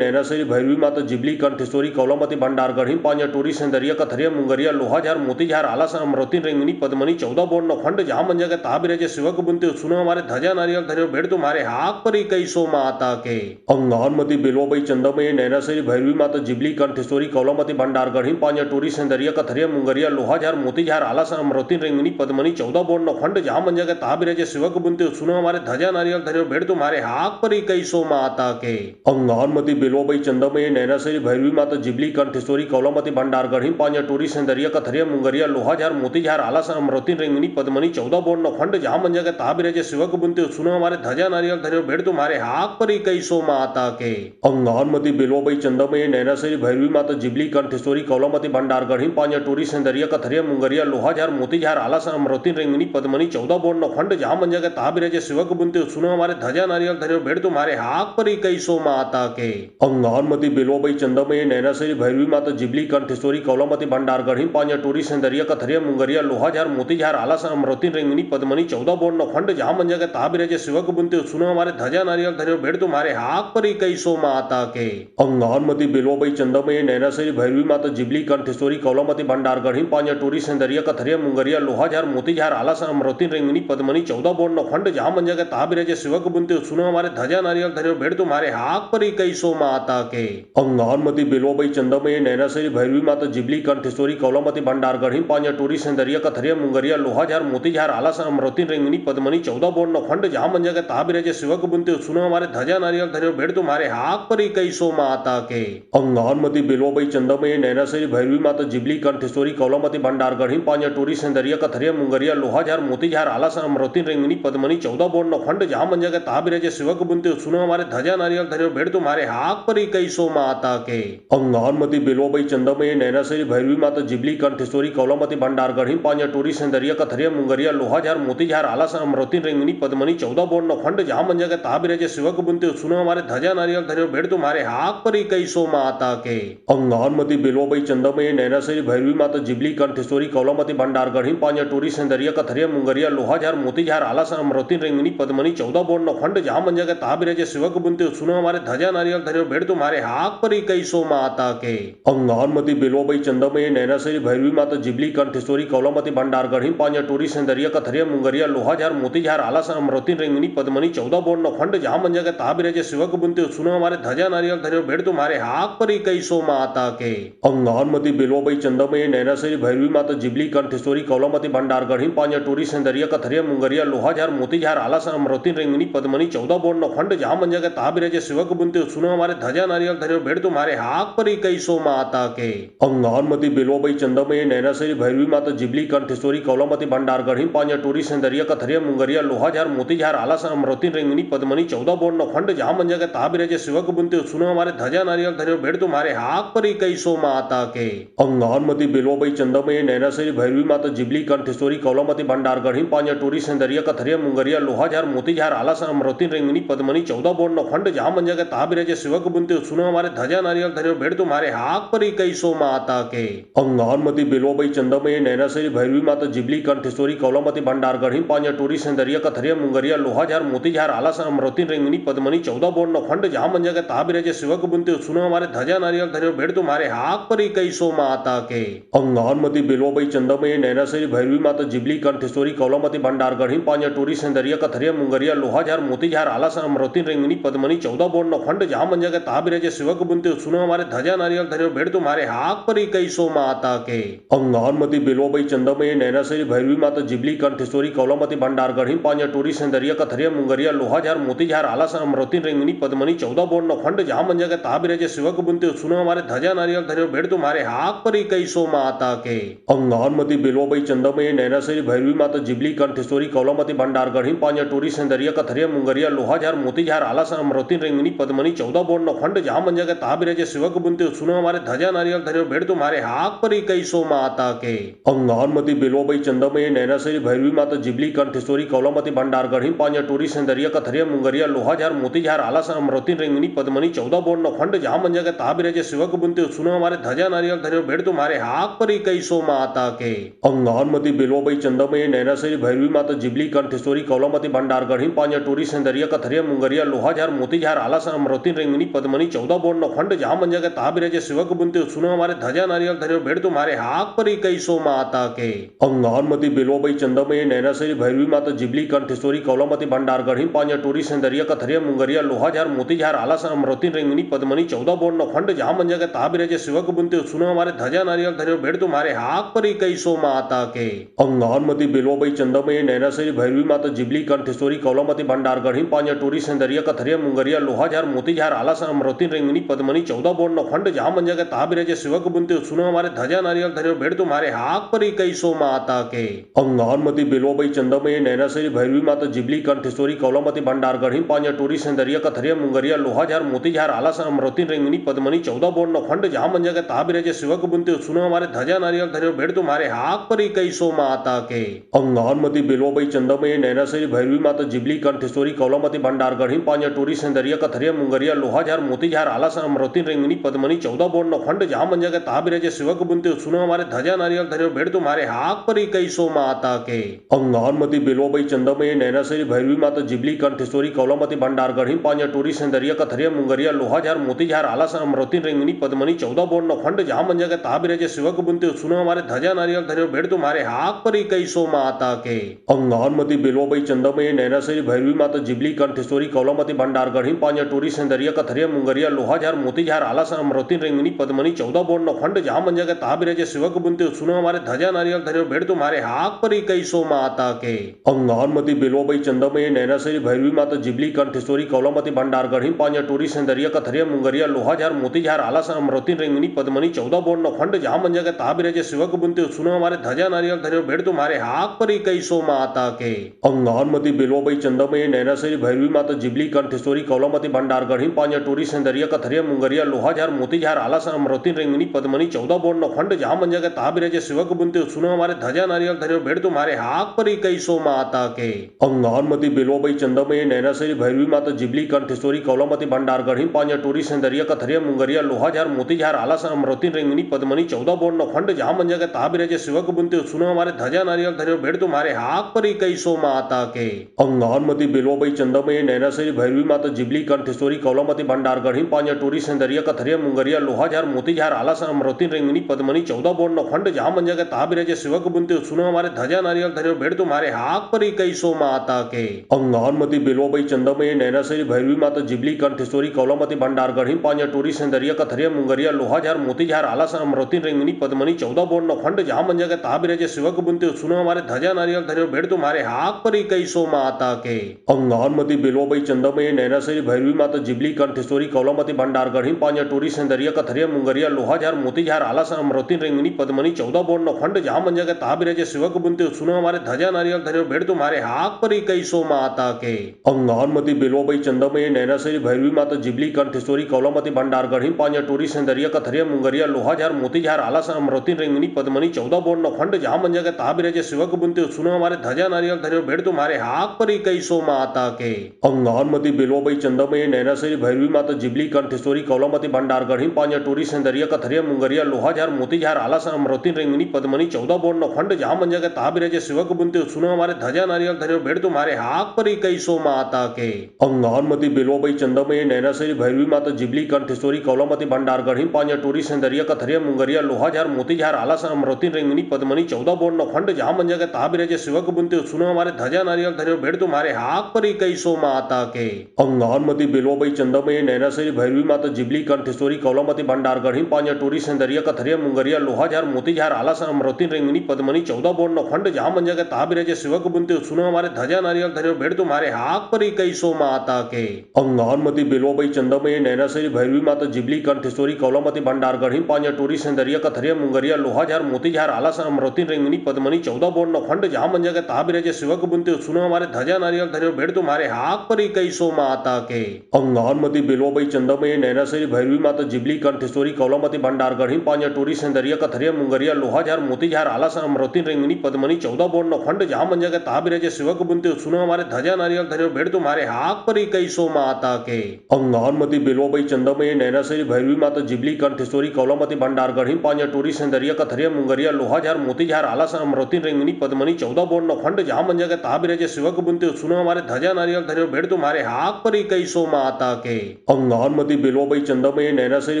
नैनासरी भैरवी माता जिबली कंठेश्वरी कौलामती भंडार गढ़ी पांजा टोरी सिंदरिया कथरिया मुंगरिया लोहाझार मोतीझार आलासन अमरवती रेंगनी पद्मनी 14 बोर्ड नौखंड जहाँ मंजा के ता बिराजे शिवक बुनते सुनो हमारे ध्वजा नारियल धन्यो भेड़ तुम्हारे हाक पर कई सो माता के अंगारमती बेलवाबाई चंदामयी नैनाश्री भैरवी माता जिबली कंठेश्वरी कौलामती भंडार गढ़ी पांजा टोरी सेंदरिया कथरिया मुंगरिया लोहाझार मोतीझार आलासन अमृति रिंगनी पद्मनी 14 बोर्ड नौखंड जहां मंजा के ताबिरजे शिवक बुनते सुनो हमारे ध्वजा नारियल धरियो भेड़ तुम्हारे हाक पर कई सो माता के अंगारमती बेलवाबाई चंदामयी नैनाश्री भैरवी माता जिबली कंठेश्वरी कौलामती भंडार गढ़ी पांजा टोरी सेंदरिया कथरिया मुंगरिया लोहाझार मोतीझार आलासन अमृति रिंगनी पद्मनी 14 बोर्ड नौखंड जहां मंजा के ताबिरजे शिवक बुनते सुनो हमारे ध्वजा नारियल धरियो भेड़ तुम्हारे हाक पर कई सो माता के अंगारमती बेलवाबाई चंदामयी नैनाश्री भैरवी माता जिबली कंठेश्वरी कौलामती भंडार गढ़ी पांजा टोरी सेंदरिया कथरिया मुंगरिया लोहाझार मोतीझार आलासन अमृति रिंगनी पद्मनी 14 बोर्ड नौखंड जहां मंजा के ताबिरजे शिवक बुनते सुनो हमारे ध्वजा नारियल धरियो भेड़ तुम्हारे हाक पर कई सो माता के अंगारमती बेलवाबाई चंदामयी नैनाश्री भैरवी माता जिबली कंठेश्वरी कौलामती भंडार गढ़ी पांजा टोरी सेंदरिया कथरिया मुंगरिया लोहाझार मोतीझार आलासन अमृति रिंगनी पद्मनी 14 बोर्ड नौखंड जहां मंजा के ताबिरजे शिवक बुनते सुनो हमारे ध्वजा नारियल धरियो भेड़ तुम्हारे हाक पर कई सो माता के अंगारमती बेलवाबाई चंदामयी नैनाश्री भैरवी माता जिबली कंठेश्वरी कौलामती भंडार गढ़ी पांजा टोरी सेंदरिया कथरिया मुंगरिया लोहाझार मोतीझार आलासन अमृति रिंगनी पद्मनी 14 बोर्ड नौखंड जहां मंजा के ताबिरजे शिवक बुनते सुनो हमारे ध्वजा नारियल धरियो भेड़ तुम्हारे हाक पर कई सो माता के अंगारमती बेलवाबाई चंदामयी नैनाश्री भैरवी माता जिबली कंठेश्वरी कौलामती भंडार गढ़ी पांजा टोरी सेंदरिया कथरिया मुंगरिया लोहाझार मोतीझार आलासन अमृति रिंगनी पद्मनी 14 बोर्ड नौखंड जहां मंजा के ताबिरजे शिवक बुनते सुनो हमारे ध्वजा नारियल धरियो भेड़ तुम्हारे हाक पर कई सो माता के अंगारमती बेलवाबाई चंदामयी नैनाश्री भैरवी माता जिबली कंठेश्वरी कौलामती भंडार गढ़ी पांजा टोरी सेंदरिया कथरिया मुंगरिया लोहाझार मोतीझार आलासन अमृति रिंगनी पद्मनी 14 बोर्ड नौखंड जहां मंजा के ताबिरजे शिवक बुनते सुनो हमारे ध्वजा नारियल धरियो भेड़ तुम्हारे हाक पर कई सो माता के अंगारमती बेलवाबाई चंदामयी नैनाश्री भैरवी माता जिबली कंठेश्वरी कौलामती भंडार गढ़ी पांजा टोरी सेंदरिया कथरिया मुंगरिया लोहाझार मोतीझार आलासन अमृति रिंगनी पद्मनी 14 बोर्ड नौखंड जहां मंजा के ताबिरजे शिवक बुनते सुनो हमारे ध्वजा नारियल धरियो भेड़ तुम्हारे हाक पर कई सो माता के अंगारमती बेलवाबाई चंदामयी नैनाश्री भैरवी माता जिबली कंठेश्वरी कौलामती भंडार गढ़ी पांजा टोरी सेंदरिया कथरिया मुंगरिया लोहाझार मोतीझार आलासन अमृति रिंगनी पद्मनी 14 बोर्ड नौखंड जहां मंजा के ताबिरजे शिवक बुनते सुनो हमारे ध्वजा नारियल धरियो भेड़ तुम्हारे हाक पर कई सो माता के अंगारमती बेलवाबाई चंदामयी नैनाश्री भैरवी माता जिबली कंठेश्वरी कौलामती भंडार गढ़ी पांजा टोरी सेंदरिया कथरिया मुंगरिया लोहाझार मोतीझार आलासन अमृति रिंगनी पद्मनी 14 बोर्ड नौखंड जहां मंजा के ताबिरजे शिवक बुनते सुनो हमारे ध्वजा नारियल धरियो भेड़ तुम्हारे हाक पर कई सो माता के अंगारमती बेलवाबाई चंदामयी नैनाश्री भैरवी माता जिबली कंठेश्वरी कौलामती भंडार गढ़ी पांजा टोरी सेंदरिया कथरिया मुंगरिया लोहाझार मोतीझार आलासन अमृति रिंगनी पद्मनी 14 बोर्ड नौखंड जहां मंजा के ताबिरजे शिवक बुनते सुनो हमारे ध्वजा नारियल धरियो भेड़ तुम्हारे हाक पर कई सो माता के अंगारमती बेलवाबाई चंदामयी नैनाश्री भैरवी माता जिबली कंठेश्वरी कौलामती भंडार गढ़ी पांजा टोरी सेंदरिया कथरिया मुंगरिया लोहाझार मोतीझार आलासन अमृति रिंगनी पद्मनी 14 बोर्ड नौखंड जहां मंजा के ताबिरजे शिवक बुनते सुनो हमारे ध्वजा नारियल धरियो भेड़ तुम्हारे हाक पर कई सो माता के अंगारमती बेलवाबाई चंदामयी नैनाश्री भैरवी माता जिबली कंठेश्वरी कौलामती भंडार गढ़ी पांजा टोरी सेंदरिया कथरिया मुंगरिया लोहाझार मोतीझार आलासन अमृति रिंगनी पद्मनी 14 बोर्ड नौखंड जहां मंजा के ताबिरजे शिवक बुनते सुनो हमारे ध्वजा नारियल धरियो भेड़ तुम्हारे हाक पर कई सो माता के अंगारमती बेलवाबाई चंदामयी नैनाश्री भैरवी माता जिबली कंठेश्वरी कौलामती भंडार गढ़ी पांजा टोरी सेंदरिया कथरिया मुंगरिया लोहाझार मोतीझार आलासन अमृति रिंगनी पद्मनी 14 बोर्ड नौखंड जहां मंजा के ताबिरजे शिवक बुनते सुनो हमारे ध्वजा नारियल धरियो भेड़ तुम्हारे हाक पर कई सो माता के अंगारमती बेलवाबाई चंदामयी नैनाश्री भैरवी माता जिबली कंठेश्वरी कौलामती भंडार गढ़ी पांजा टोरी सेंदरिया कथरिया मुंगरिया लोहाझार मोतीझार आलासन अमृति रिंगनी पद्मनी 14 बोर्ड नौखंड जहां मंजा के ताबिरजे शिवक बुनते सुनो हमारे ध्वजा नारियल धरियो भेड़ तुम्हारे हाक पर कई सो माता के अंगारमती बेलवाबाई चंदामयी नैनाश्री भैरवी माता जिबली कंठेश्वरी कौलामती भंडार गढ़ी पांजा टोरी सेंदरिया कथरिया मुंगरिया लोहाझार मोतीझार आलासन अमृति रिंगनी पद्मनी 14 बोर्ड नौखंड जहां मंजा के ताबिरजे शिवक बुनते सुनो हमारे ध्वजा नारियल धरियो भेड़ तुम्हारे हाक पर कई सो माता के अंगारमती बेलवाबाई चंदामयी नैनाश्री भैरवी माता जिबली कंठेश्वरी कौलामती भंडार गढ़ी पांजा टोरी सेंदरिया कथरिया मुंगरिया लोहाझार मोतीझार आलासन अमृति रिंगनी पद्मनी 14 बोर्ड नौखंड जहां मंजा के ताबिरजे शिवक बुनते सुनो हमारे ध्वजा नारियल धरियो भेड़ तुम्हारे हाक पर कई सो माता के अंगारमती बेलवाबाई चंदामयी नैनाश्री भैरवी माता जिबली कंठेश्वरी कौलामती भंडार गढ़ी पांजा टोरी सेंदरिया कथरिया मुंगरिया लोहाझार मोतीझार आलासन अमृति रिंगनी पद्मनी 14 बोर्ड नौखंड जहां मंजा के ताबिरजे शिवक बुनते सुनो हमारे ध्वजा नारियल धरियो भेड़ तुम्हारे हाक पर कई सो माता के अंगारमती बेलवाबाई चंदामयी नैनाश्री भैरवी माता जिबली कंठेश्वरी कौलामती भंडार गढ़ी पांजा टोरी सेंदरिया कथरिया मुंगरिया लोहाझार मोतीझार आलासन अमृति रिंगनी पद्मनी 14 बोर्ड नौखंड जहां मंजा के ताबिरजे शिवक बुनते सुनो हमारे ध्वजा नारियल धरियो भेड़ तुम्हारे हाक पर कई सो माता के अंगारमती बेलवाबाई चंदामयी नैनाश्री भैरवी माता जिबली कंठेश्वरी कौलामती भंडार गढ़ी पांजा टोरी सेंदरिया कथरिया मुंगरिया मुंगरिया लोहाझार मोतीझार आलासर अमरावती रेंगनी पद्मनी 14 बोर्ड नौखंड जहां मंजा के ताबिराजे शिवक बुनते सुनो हमारे ध्वजा नारियल धन्यो भेड़ तुम्हारे हाक पर कई सो माता के अंगारमती बिलोबई चंदमई नैनासरी भैरवी माता जिबली कंठेश्वरी कौलामती भंडार गढ़ी पांजा टोरी सेंदरिया कथरिया मुंगरिया लोहाझार मोतीझार आलासर अमरावती रेंगनी पद्मनी 14 बोर्ड नौखंड जहां मंजा के ताबिराजे शिवक बुनते सुनो हमारे ध्वजा नारियल धन्यो भेड़ तुम्हारे हाक पर कई सो माता के अंगारमती बिलोबई चंदमई नैनासरी भैरवी माता जिबली कंठेश्वरी कौलामती भंडार गढ़ी पांजा टोरी सेंदरिया कथरिया मुंगरिया लोहाझार मोतीझार आलासर अमरावती रेंगनी पद्मनी 14 बोर्ड नौखंड जहां मंजा के ताबिराजे शिवक बुनते सुनो हमारे ध्वजा नारियल धन्यो भेड़ तुम्हारे हाक पर कई सो माता के अंगारमती बिलोबई चंदमई नैनासरी भैरवी माता जिबली कंठेश्वरी कौलामती भंडार गढ़ी पांजा टोरी सेंदरिया कथरिया मुंगरिया लोहाझार मोतीझार आलासर अमरावती रेंगनी पद्मनी 14 बोर्ड नौखंड जहां मंजा के ताबिराजे शिवक बुनते सुनो हमारे ध्वजा नारियल धन्यो भेड़ तुम्हारे हाक पर कई सो माता के अंगारमती बिलोबई चंदमई नैनासरी भैरवी माता जिबली कंठेश्वरी कौलामती भंडार गढ़ी पांजा टोरी सेंदरिया कथरिया मुंगरिया लोहाझार मोतीझार आलासर अमरावती रेंगनी पद्मनी 14 बोर्ड नौखंड जहां मंजा के ताबिराजे शिवक बुनते सुनो हमारे ध्वजा नारियल धन्यो भेड़ तुम्हारे हाक पर कई सो माता के अंगारमती बिलोबई चंदमई नैनासरी भैरवी माता जिबली कंठेश्वरी कौलामती भंडार गढ़ी पांजा टोरी सेंदरिया कथरिया मुंगरिया लोहाझार मोतीझार आलासर अमरावती रेंगनी पद्मनी 14 बोर्ड नौखंड जहां मंजा के ताबिराजे शिवक बुनते सुनो हमारे ध्वजा नारियल धन्यो भेड़ तुम्हारे हाक पर कई सो माता के अंगारमती बिलोबई चंदमई नैनासरी भैरवी माता जिबली कंठेश्वरी कौलामती भंडार गढ़ी पांजा टोरी सेंदरिया कथरिया मुंगरिया लोहाझार मोतीझार आलासर अमरावती रेंगनी पद्मनी 14 बोर्ड नौखंड जहां मंजा के ताबिराजे शिवक बुनते सुनो हमारे ध्वजा नारियल धन्यो भेड़ तुम्हारे हाक पर कई सो माता के अंगारमती बिलोबई चंदमई नैनासरी भैरवी माता जिबली कंठेश्वरी कौलामती भंडार गढ़ी पांजा टोरी सेंदरिया कथरिया मुंगरिया लोहाझार मोतीझार आलासर अमरावती रेंगनी पद्मनी 14 बोर्ड नौखंड जहां मंजा के ताबिराजे शिवक बुनते सुनो हमारे ध्वजा नारियल धन्यो भेड़ तुम्हारे हाक पर कई सो माता के अंगारमती बिलोबई चंदमई नैनासरी भैरवी माता जिबली कंठेश्वरी कौलामती भंडार गढ़ी पांजा टोरी सेंदरिया कथरिया मुंगरिया लोहाझार मोतीझार आलासर अमरावती रेंगनी पद्मनी 14 बोर्ड नौखंड जहां मंजा के ताबिराजे शिवक बुनते सुनो हमारे ध्वजा नारियल धन्यो भेड़ तुम्हारे हाक पर कई सो माता के अंगारमती बिलोबई चंदमई नैनासरी भैरवी माता जिबली कंठेश्वरी कौलामती भंडार गढ़ी पांजा टोरी सेंदरिया कथरिया मुंगरिया लोहाझार मोतीझार आलासर अमरावती रेंगनी पद्मनी 14 बोर्ड नौखंड जहां मंजा के ताबिराजे शिवक बुनते सुनो हमारे ध्वजा नारियल धन्यो भेड़ तुम्हारे हाक पर कई सो माता के अंगारमती बिलोबई चंदमई नैनासरी भैरवी माता जिबली कंठेश्वरी कौलामती भंडार गढ़ी पांजा टोरी सेंदरिया कथरिया मुंगरिया लोहाझार मोतीझार आलासर अमरावती रेंगनी पद्मनी 14 बोर्ड नौखंड जहां मंजा के ताबिराजे शिवक बुनते सुनो हमारे ध्वजा नारियल धन्यो भेड़ तुम्हारे हाक पर कई सो माता के अंगारमती बिलोबई चंदमई नैनासरी भैरवी माता जिबली कंठेश्वरी कौलामती भंडार गढ़ी पांजा टोरी सेंदरिया कथरिया मुंगरिया लोहाझार मोतीझार आलासर अमरावती रेंगनी पद्मनी 14 बोर्ड नौखंड जहां मंजा के ताबिराजे शिवक बुनते सुनो हमारे ध्वजा नारियल धन्यो भेड़ तुम्हारे हाक पर कई सो माता के अंगारमती बिलोबई चंदमई नैनासरी भैरवी माता जिबली कंठेश्वरी कौलामती भंडार गढ़ी पांजा टोरी सेंदरिया कथरिया मुंगरिया लोहाझार मोतीझार आलासर अमरावती रेंगनी पद्मनी 14 बोर्ड नौखंड जहां मंजा के ताबिराजे शिवक बुनते सुनो हमारे ध्वजा नारियल धन्यो भेड़ तुम्हारे हाक पर कई सो माता के अंगारमती बिलोबई चंदमई नैनासरी भैरवी माता जिबली कंठेश्वरी कौलामती भंडार गढ़ी पांजा टोरी सेंदरिया कथरिया मुंगरिया लोहाझार मोतीझार आलासर अमरावती रेंगनी पद्मनी 14 बोर्ड नौखंड जहां मंजा के ताबिराजे शिवक बुनते सुनो हमारे ध्वजा नारियल धन्यो भेड़ तुम्हारे हाक पर कई सो माता के अंगारमती बिलोबई चंदमई नैनासरी भैरवी माता जिबली कंठेश्वरी कौलामती भंडार गढ़ी पांजा टोरी सेंदरिया कथरिया मुंगरिया लोहाझार मोतीझार आलासर अमरावती रेंगनी पद्मनी 14 बोर्ड नौखंड जहां मंजा के ताबिराजे शिवक बुनते सुनो हमारे ध्वजा नारियल धन्यो भेड़ तुम्हारे हाक पर कई सो माता के अंगारमती बिलोबई चंदमई नैनासरी भैरवी माता जिबली कंठेश्वरी कौलामती भंडार गढ़ी पांजा टोरी सेंदरिया कथरिया मुंगरिया लोहाझार मोतीझार आलासर अमरावती रेंगनी पद्मनी 14 बोर्ड नौखंड जहां मंजा के ताबिराजे शिवक बुनते सुनो हमारे ध्वजा नारियल धन्यो भेड़ तुम्हारे हाक पर कई सो माता के अंगारमती बिलोबई चंदमई नैनासरी भैरवी माता जिबली कंठेश्वरी कौलामती भंडार गढ़ी पांजा टोरी सेंदरिया कथरिया मुंगरिया लोहाझार मोतीझार आलासर अमरावती रेंगनी पद्मनी 14 बोर्ड नौखंड जहां मंजा के ताबिराजे शिवक बुनते सुनो हमारे ध्वजा नारियल धन्यो भेड़ तुम्हारे हाक पर कई सो माता के अंगारमती बिलोबई चंदमई नैनासरी भैरवी माता जिबली कंठेश्वरी कौलामती भंडार गढ़ी पांजा टोरी सेंदरिया कथरिया मुंगरिया लोहाझार मोतीझार आलासर अमरावती रेंगनी पद्मनी 14 बोर्ड नौखंड जहां मंजा के ताबिराजे शिवक बुनते सुनो हमारे ध्वजा नारियल धन्यो भेड़ तुम्हारे हाक पर कई सो माता के अंगारमती बिलोबई चंदमई नैनासरी भैरवी माता जिबली कंठेश्वरी कौलामती भंडार गढ़ी पांजा टोरी सेंदरिया कथरिया मुंगरिया लोहाझार मोतीझार आलासर अमरावती रेंगनी पद्मनी 14 बोर्ड नौखंड जहां मंजा के ताबिराजे शिवक बुनते सुनो हमारे ध्वजा नारियल धन्यो भेड़ तुम्हारे हाक पर कई सो माता के अंगारमती बिलोबई चंदमई नैनासरी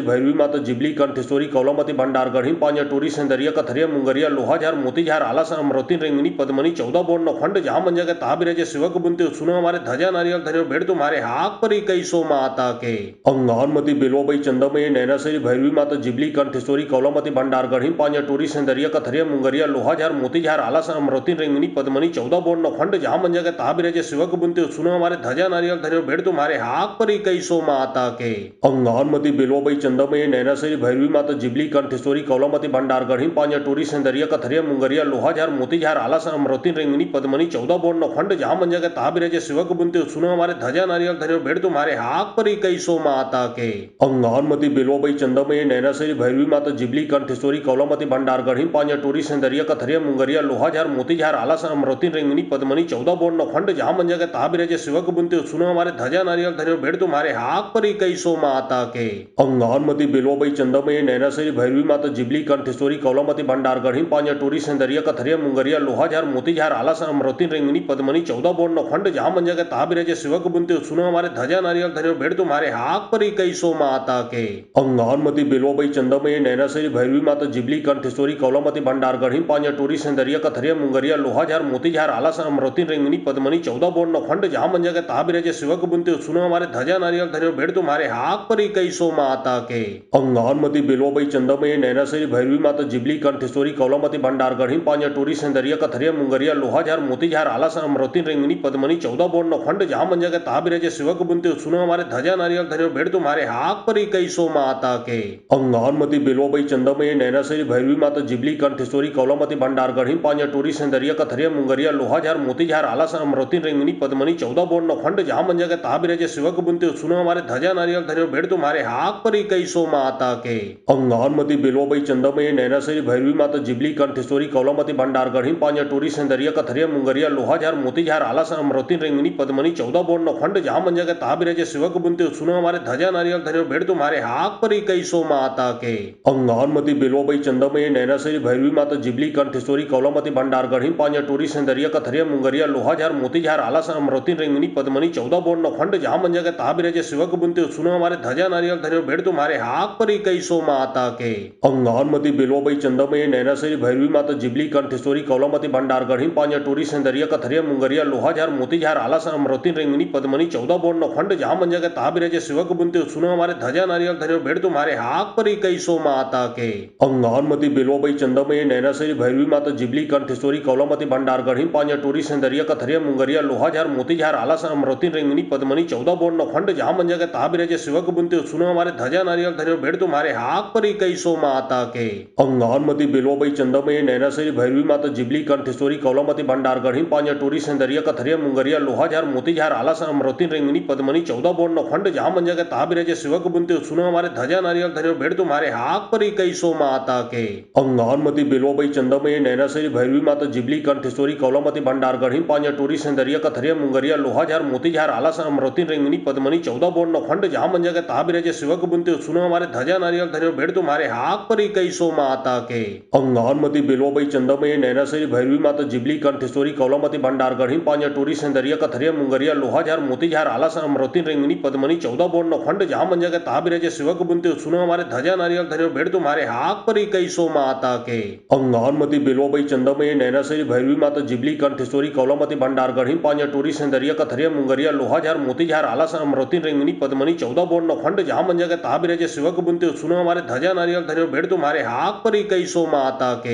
भैरवी माता जिबली कंठेश्वरी कौलामती भंडार गढ़ी पांजा टोरी सेंदरिया कथरिया मुंगरिया लोहाझार मोतीझार आलासर अमरावती रेंगनी पद्मनी 14 बोर्ड नौखंड जहां मंजा के ताबिराजे शिवक बुनते सुनो हमारे ध्वजा नारियल धन्यो भेड़ तुम्हारे हाक परी कई सो माता के अंगानमती बेलोबई चंदमय नैनासरी भैरवी माता जिबली कंठेश्वरी कौलामती भंडारगढ़ी पांजा टोरी सेंदरिया कथरिया मुंगरिया लोहाझार मोतीझार आलासन अमरवती रेंगनी पद्मनी 14 बोर्ड नौखंड जहां मंजा के ताबिरजे शिवक बुनते सुनो हमारे ध्वजा नारियल धरियो भेड़ तुम्हारे हाक परी कई सो माता के अंगानमती बेलोबई चंदमय नैनासरी भैरवी माता जिबली कंठेश्वरी कौलामती भंडारगढ़ी पांजा टोरी सेंदरिया कथरिया मुंगरिया लोहाझार मोतीझार आलासन अमरवती रेंगनी पद्मनी 14 बोर्ड नौखंड जहां मंजा के ताबिरजे शिवक बुनते सुनो हमारे ध्वजा नारियल धरियो भेड़ तुम्हारे हाक परी कई सो माता के अंगानमती बेलोबई चंदमय नैनासरी भैरवी माता जिबली कंठेश्वरी कौलामती भंडारगढ़ी पांजा टोरी सेंदरिया कथरिया मुंगरिया लोहाझार मोतीझार आलासन अमरवती रेंगनी पद्मनी 14 बोर्ड नौखंड जहां मंजा के ताबिरजे शिवक बुनते सुनो हमारे ध्वजा नारियल धरियो भेड़ तुम्हारे हाक परी कई सो माता के अंगानमती बेलोबई चंदमय नैनासरी भैरवी माता जिबली कंठेश्वरी कौलामती भंडारगढ़ी पांजा टोरी सेंदरिया कथरिया मुंगरिया लोहाझार मोतीझार आलासन अमरवती रेंगनी पद्मनी 14 बोर्ड नौखंड जहां मंजा के ताबिरजे शिवक बुनते सुनो हमारे ध्वजा नारियल धरियो भेड़ तुम्हारे हाक परी कई सो माता के अंगानमती बेलोबई चंदमय नैनासरी भैरवी माता जिबली कंठेश्वरी कौलामती भंडारगढ़ी पांजा टोरी सेंदरिया कथरिया मुंगरिया लोहाझार मोतीझार आलासन अमरवती रेंगनी पद्मनी 14 बोर्ड नौखंड जहां मंजा के ताबिरजे शिवक बुनते सुनो हमारे ध्वजा नारियल धरियो भेड़ तुम्हारे हाक परी कई सो माता के अंगानमती बेलोबई चंदमय नैनासरी भैरवी माता जिबली कंठेश्वरी कौलामती भंडारगढ़ी पांजा टोरी सेंदरिया कथरिया मुंगरिया लोहाझार मोतीझार आलासन अमरवती रेंगनी पद्मनी 14 बोर्ड नौखंड जहां मंजा के ताबिरजे शिवक बुनते सुनो हमारे ध्वजा नारियल धरियो भेड़ तुम्हारे हाक परी कई सो माता के अंगानमती बेलोबई चंदमय नैनासरी भैरवी माता जिबली कंठेश्वरी कौलामती भंडारगढ़ी पांजा टोरी सेंदरिया कथरिया मुंगरिया लोहाझार मोतीझार आलासन अमरवती रेंगनी पद्मनी 14 बोर्ड नौखंड जहां मंजा के ताबिरजे शिवक बुनते सुनो हमारे ध्वजा नारियल धरियो भेड़ तुम्हारे हाक परी कई सो माता के अंगानमती बेलोबई चंदमय नैनासरी भैरवी माता जिबली कंठेश्वरी कौलामती भंडारगढ़ी पांजा टोरी सेंदरिया कथरिया मुंगरिया लोहाझार मोतीझार आलासन अमरवती रेंगनी पद्मनी 14 बोर्ड नौखंड जहां मंजा के ताबिरजे शिवक बुनते सुनो हमारे ध्वजा नारियल धरियो भेड़ तुम्हारे हाक परी कई सो माता के अंगानमती बेलोबई चंदमय नैनासरी भैरवी माता जिबली कंठेश्वरी कौलामती भंडारगढ़ी पांजा टोरी सेंदरिया कथरिया मुंगरिया लोहाझार मोतीझार आलासन अमरवती रेंगनी पद्मनी 14 बोर्ड नौखंड जहां मंजा के ताबिरजे शिवक बुनते सुनो हमारे ध्वजा नारियल धरियो भेड़ तुम्हारे हाक परी कई सो माता के अंगानमती बेलोबई चंदमय नैनासरी भैरवी माता जिबली कंठेश्वरी कौलामती भंडारगढ़ी पांजा टोरी सेंदरिया कथरिया मुंगरिया लोहाझार मोतीझार आलासन अमरवती रेंगनी पद्मनी 14 बोर्ड नौखंड जहां मंजा के ताबिरजे शिवक बुनते सुनो हमारे ध्वजा नारियल धरियो भेड़ तुम्हारे हाक परी कई सो माता के अंगानमती बेलोबई चंदमय नैनासरी भैरवी माता जिबली कंठेश्वरी कौलामती भंडारगढ़ी पांजा टोरी सेंदरिया कथरिया मुंगरिया लोहाझार मोतीझार आलासन अमरवती रेंगनी पद्मनी 14 बोर्ड नौखंड जहां मंजा के ताबिरजे शिवक बुनते सुनो हमारे ध्वजा नारियल धरियो भेड़ तुम्हारे हाक परी कई सो माता के अंगानमती बेलोबई चंदमय नैनासरी भैरवी माता जिबली कंठेश्वरी कौलामती भंडारगढ़ी पांजा टोरी सेंदरिया कथरिया मुंगरिया लोहाझार मोतीझार आलासन अमरवती रेंगनी पद्मनी 14 बोर्ड नौखंड जहां मंजा के ताबिरजे शिवक बुनते सुनो हमारे ध्वजा नारियल धरियो भेड़ तुम्हारे हाक परी कई सो माता के अंगानमती बेलोबई चंदमय नैनासरी भैरवी माता जिबली कंठेश्वरी कौलामती भंडारगढ़ी पांजा टोरी सेंदरिया कथरिया मुंगरिया लोहाझार मोतीझार आलासन अमरवती रेंगनी पद्मनी 14 बोर्ड नौखंड जहां मंजा के ताबिरजे शिवक बुनते सुनो हमारे ध्वजा नारियल धरियो भेड़ तुम्हारे हाक परी कई सो माता के अंगानमती बेलोबई चंदमय नैनासरी भैरवी माता जिबली कंठेश्वरी कौलामती भंडारगढ़ी पांजा टोरी सेंदरिया कथरिया मुंगरिया लोहाझार मोतीझार आलासन अमरवती रेंगनी पद्मनी 14 बोर्ड नौखंड जहां मंजा के ताबिरजे शिवक बुनते सुनो हमारे ध्वजा नारियल धरियो भेड़ तुम्हारे हाक परी कई सो माता के अंगानमती बेलोबई चंदमय नैनासरी भैरवी माता जिबली कंठेश्वरी कौलामती भंडारगढ़ी पांजा टोरी सेंदरिया कथरिया मुंगरिया लोहाझार मोतीझार आलासन अमरवती रेंगनी पद्मनी 14 बोर्ड नौखंड जहां मंजा के ताबिरजे शिवक बुनते सुनो हमारे ध्वजा नारियल धरियो भेड़ तुम्हारे हाक परी कई सो माता के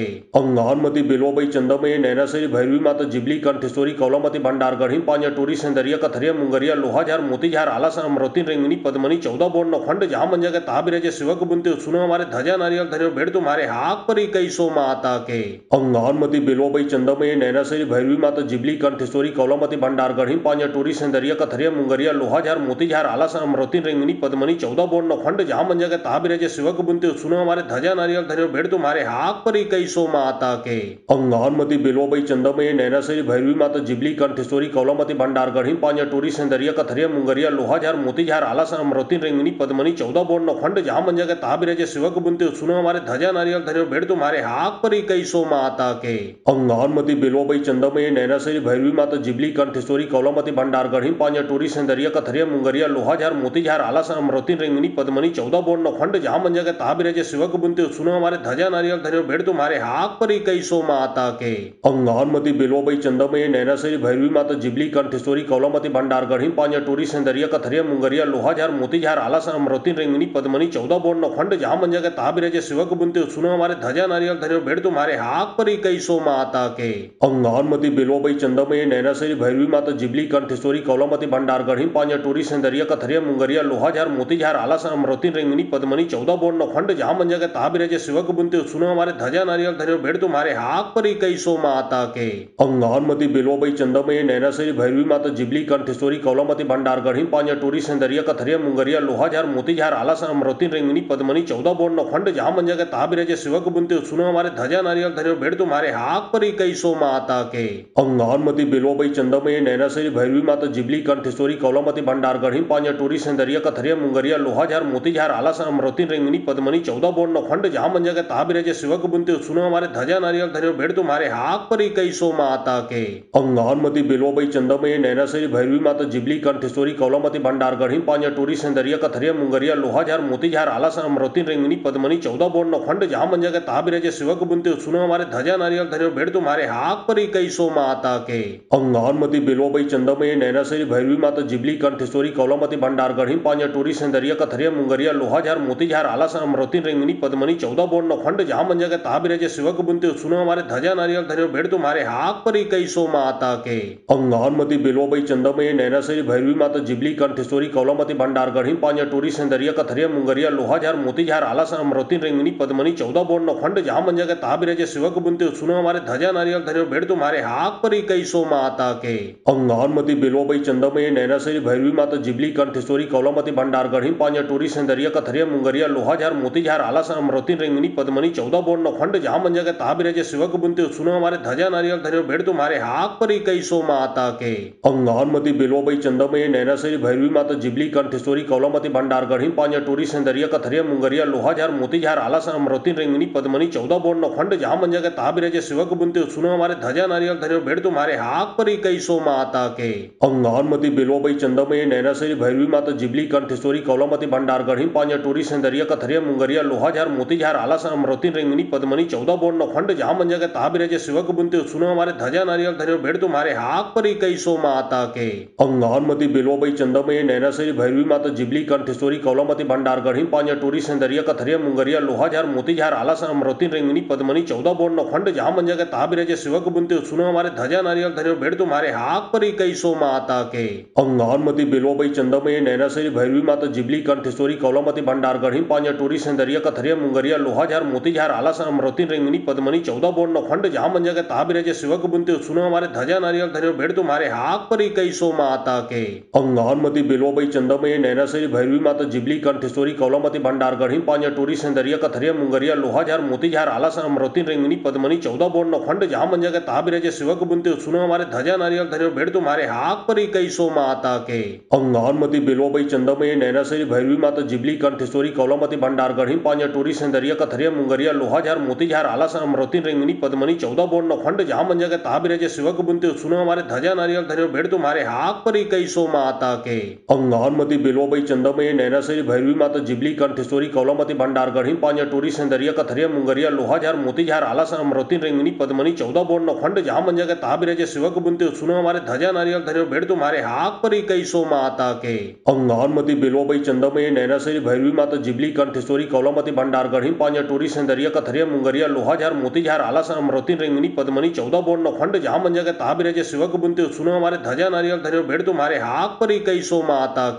अंगानमती बेलोबई चंदमय नैनासरी भैरवी माता जिबली कंठेश्वरी कौलामती भंडारगढ़ी पांजा टोरी सेंदरिया कथरिया मुंगरिया लोहाझार मोतीझार आलासन अमरवती रेंगनी पद्मनी 14 बोर्ड नौखंड जहां मंजा के ताबिरजे शिवक बुनते सुनो हमारे ध्वजा नारियल धरियो भेड़ तुम्हारे हाक परी कई सो माता के अंगानमती बेलोबई चंदमय नैनासरी भैरवी माता जिबली कंठेश्वरी कौलामती भंडारगढ़ी पांजा टोरी सेंदरिया कथरिया मुंगरिया लोहाझार मोतीझार आलासन अमरवती रेंगनी पद्मनी 14 बोर्ड नौखंड जहां मंजा के ताबिरजे शिवक बुनते सुनो हमारे ध्वजा नारियल धरियो भेड़ तुम्हारे हाक परी कई सो माता के अंगानमती बेलोबई चंदमय नैनासरी भैरवी माता जिबली कंठेश्वरी कौलामती भंडारगढ़ी पांजा टोरी सेंदरिया कथरिया मुंगरिया लोहाझार मोतीझार आलासन अमरवती रेंगनी पद्मनी 14 बोर्ड नौखंड जहां मंजा के ताबिरजे शिवक बुनते सुनो हमारे ध्वजा नारियल धरियो भेड़ तुम्हारे हाक परी कई सो माता के अंगानमती बेलोबई चंदमय नैनासरी भैरवी माता जिबली कंठेश्वरी कौलामती भंडारगढ़ी पांजा टोरी सेंदरिया कथरिया मुंगरिया लोहाझार मोतीझार आलासन अमरवती रेंगनी पद्मनी 14 बोर्ड नौखंड जहां मंजा के ताबिरजे शिवक बुनते सुनो हमारे ध्वजा नारियल धरियो भेड़ तुम्हारे हाक परी कई सो माता के अंगानमती बेलोबई चंदमय नैनासरी भैरवी माता जिबली कंठेश्वरी कौलामती भंडारगढ़ी गढ़ी पांजा टोरी सेंदरिया कथरिया मुंगरिया लोहाझार मोतीझार आलासन अमरोती रेंगनी पद्मनी 14 बोर्ड नौखंड जहां मंजा के ताबिरजे शिवक बुनते सुनो हमारे ध्वजा नारियल धन्यो भेड़ तुम्हारे हाक पर ही कई सो माता के अंगानमती बेलोबई चंदमय नैनासरी भैरवी माता जिबली कंठेश्वरी कौलामती भंडार गढ़ी पांजा टोरी सेंदरिया कथरिया मुंगरिया लोहाझार मोतीझार आलासन अमरोती रेंगनी पद्मनी 14 बोर्ड नौखंड जहां मंजा के ताबिरजे शिवक बुनते सुनो हमारे ध्वजा नारियल धन्यो भेड़ तुम्हारे हाक पर ही कई सो माता के अंगानमती बेलोबई चंदमय नैनासरी भैरवी माता जिबली कंठेश्वरी कौलामती भंडार गढ़ी पांजा टोरी सेंदरिया कथरिया मुंगरिया लोहाझार मोतीझार आलासन अमरोती रेंगनी पद्मनी 14 बोर्ड नौखंड जहां मंजा के ताबिरजे शिवक बुनते सुनो हमारे ध्वजा नारियल धन्यो भेड़ तुम्हारे हाक पर ही कई सो माता के अंगानमती बेलोबई चंदमय नैनासरी भैरवी माता जिबली कंठेश्वरी कौलामती भंडार गढ़ी पांजा टोरी सेंदरिया कथरिया मुंगरिया लोहाझार मोतीझार आलासन अमरोती रेंगनी पद्मनी 14 बोर्ड नौखंड जहां मंजा के ताबिरजे शिवक बुनते सुनो हमारे ध्वजा नारियल धन्यो भेड़ तुम्हारे हाक पर ही कई सो माता के अंगानमती बेलोबई चंदमय नैनासरी भैरवी माता जिबली कंठेश्वरी कौलामती भंडार गढ़ी पांजा टोरी सेंदरिया कथरिया मुंगरिया लोहाझार मोतीझार आलासन अमरोती रेंगनी पद्मनी 14 बोर्ड नौखंड जहां मंजा के ताबिरजे शिवक बुनते सुनो हमारे ध्वजा नारियल धन्यो भेड़ तुम्हारे हाक पर ही कई सो माता के अंगानमती बेलोबई चंदमय नैनासरी भैरवी माता जिबली कंठेश्वरी कौलामती भंडार गढ़ी पांजा टोरी सेंदरिया कथरिया मुंगरिया लोहाझार मोतीझार आलासन अमरोती रेंगनी पद्मनी 14 बोर्ड नौखंड जहां मंजा के ताबिरजे शिवक बुनते सुनो हमारे ध्वजा नारियल धन्यो भेड़ तुम्हारे हाक पर ही कई सो माता के अंगानमती बेलोबई चंदमय नैनासरी भैरवी माता जिबली कंठेश्वरी कौलामती भंडार गढ़ी पांजा टोरी सेंदरिया कथरिया मुंगरिया लोहाझार मोतीझार आलासन अमरोती रेंगनी पद्मनी 14 बोर्ड नौखंड जहां मंजा के ताबिरजे शिवक बुनते सुनो हमारे ध्वजा नारियल धन्यो भेड़ तुम्हारे हाक पर ही कई सो माता के अंगानमती बेलोबई चंदमय नैनासरी भैरवी माता जिबली कंठेश्वरी कौलामती भंडार गढ़ी पांजा टोरी सेंदरिया कथरिया मुंगरिया लोहाझार मोतीझार आलासन अमरोती रेंगनी पद्मनी 14 बोर्ड नौखंड जहां मंजा के ताबिरजे शिवक बुनते सुनो हमारे ध्वजा नारियल धन्यो भेड़ तुम्हारे हाक पर ही कई सो माता के अंगानमती बेलोबई चंदमय नैनासरी भैरवी माता जिबली कंठेश्वरी कौलामती भंडार गढ़ी पांजा टोरी सेंदरिया कथरिया मुंगरिया लोहाझार मोतीझार आलासन अमरोती रेंगनी पद्मनी 14 बोर्ड नौखंड जहां मंजा के ताबिरजे शिवक बुनते सुनो हमारे ध्वजा नारियल धन्यो भेड़ तुम्हारे हाक पर ही कई सो माता के अंगानमती बेलोबई चंदमय नैनासरी भैरवी माता जिबली कंठेश्वरी कौलामती भंडार गढ़ी पांजा टोरी सेंदरिया कथरिया मुंगरिया लोहाझार मोतीझार आलासन अमरोती रेंगनी पद्मनी 14 बोर्ड नौखंड जहां मंजा के ताबिरजे शिवक बुनते सुनो हमारे ध्वजा नारियल धन्यो भेड़ तुम्हारे हाक पर ही कई सो माता के अंगानमती बेलोबई चंदमय नैनासरी भैरवी माता जिबली कंठेश्वरी कौलामती भंडार गढ़ी पांजा टोरी सेंदरिया कथरिया मुंगरिया लोहाझार मोतीझार आलासन अमरोती रेंगनी पद्मनी 14 बोर्ड नौखंड जहां मंजा के ताबिरजे शिवक बुनते सुनो हमारे ध्वजा नारियल धन्यो भेड़ तुम्हारे हाक पर ही कई सो माता के अंगानमती बेलोबई चंदमय नैनासरी भैरवी माता जिबली कंठेश्वरी कौलामती भंडार गढ़ी पांजा टोरी सेंदरिया कथरिया मुंगरिया लोहाझार मोतीझार आलासन अमरोती रेंगनी पद्मनी 14 बोर्ड नौखंड जहां मंजा के ताबिरजे शिवक बुनते सुनो हमारे ध्वजा नारियल धन्यो भेड़ तुम्हारे हाक पर ही कई सो माता के अंगानमती बेलोबई चंदमय नैनासरी भैरवी माता जिबली कंठेश्वरी कौलामती भंडार गढ़ी पांजा टोरी सेंदरिया कथरिया मुंगरिया लोहाझार मोतीझार आलासन अमरोती रेंगनी पद्मनी 14 बोर्ड नौखंड जहां मंजा के ताबिरजे शिवक बुनते सुनो हमारे ध्वजा नारियल धन्यो भेड़ तुम्हारे हाक पर ही कई सो माता के अंगानमती बेलोबई चंदमय नैनासरी भैरवी माता जिबली कंठेश्वरी कौलामती भंडार गढ़ी पांजा टोरी सेंदरिया कथरिया मुंगरिया लोहाझार मोतीझार आलासन अमरोती रेंगनी पद्मनी 14 बोर्ड नौखंड जहां मंजा के ताबिरजे शिवक बुनते सुनो हमारे ध्वजा नारियल धन्यो भेड़ तुम्हारे हाक पर ही कई सो माता के अंगानमती बेलोबई चंदमय नैनासरी भैरवी माता जिबली कंठेश्वरी कौलामती भंडार गढ़ी पांजा टोरी सेंदरिया कथरिया मुंगरिया लोहाझार मोतीझार आलासन अमरोती रेंगनी पद्मनी 14 बोर्ड नौखंड जहां मंजा के ताबिरजे शिवक बुनते सुनो हमारे ध्वजा नारियल धन्यो भेड़ तुम्हारे हाक पर ही कई सो माता के अंगानमती बेलोबई चंदमय नैनासरी भैरवी माता जिबली कंठेश्वरी कौलामती भंडार गढ़ी पांजा टोरी सेंदरिया कथरिया मुंगरिया लोहाझार मोतीझार आलासन अमरोती रेंगनी पद्मनी 14 बोर्ड नौखंड जहां मंजा के ताबिरजे शिवक बुनते सुनो हमारे ध्वजा नारियल धन्यो भेड़ तुम्हारे हाक पर ही कई सो माता के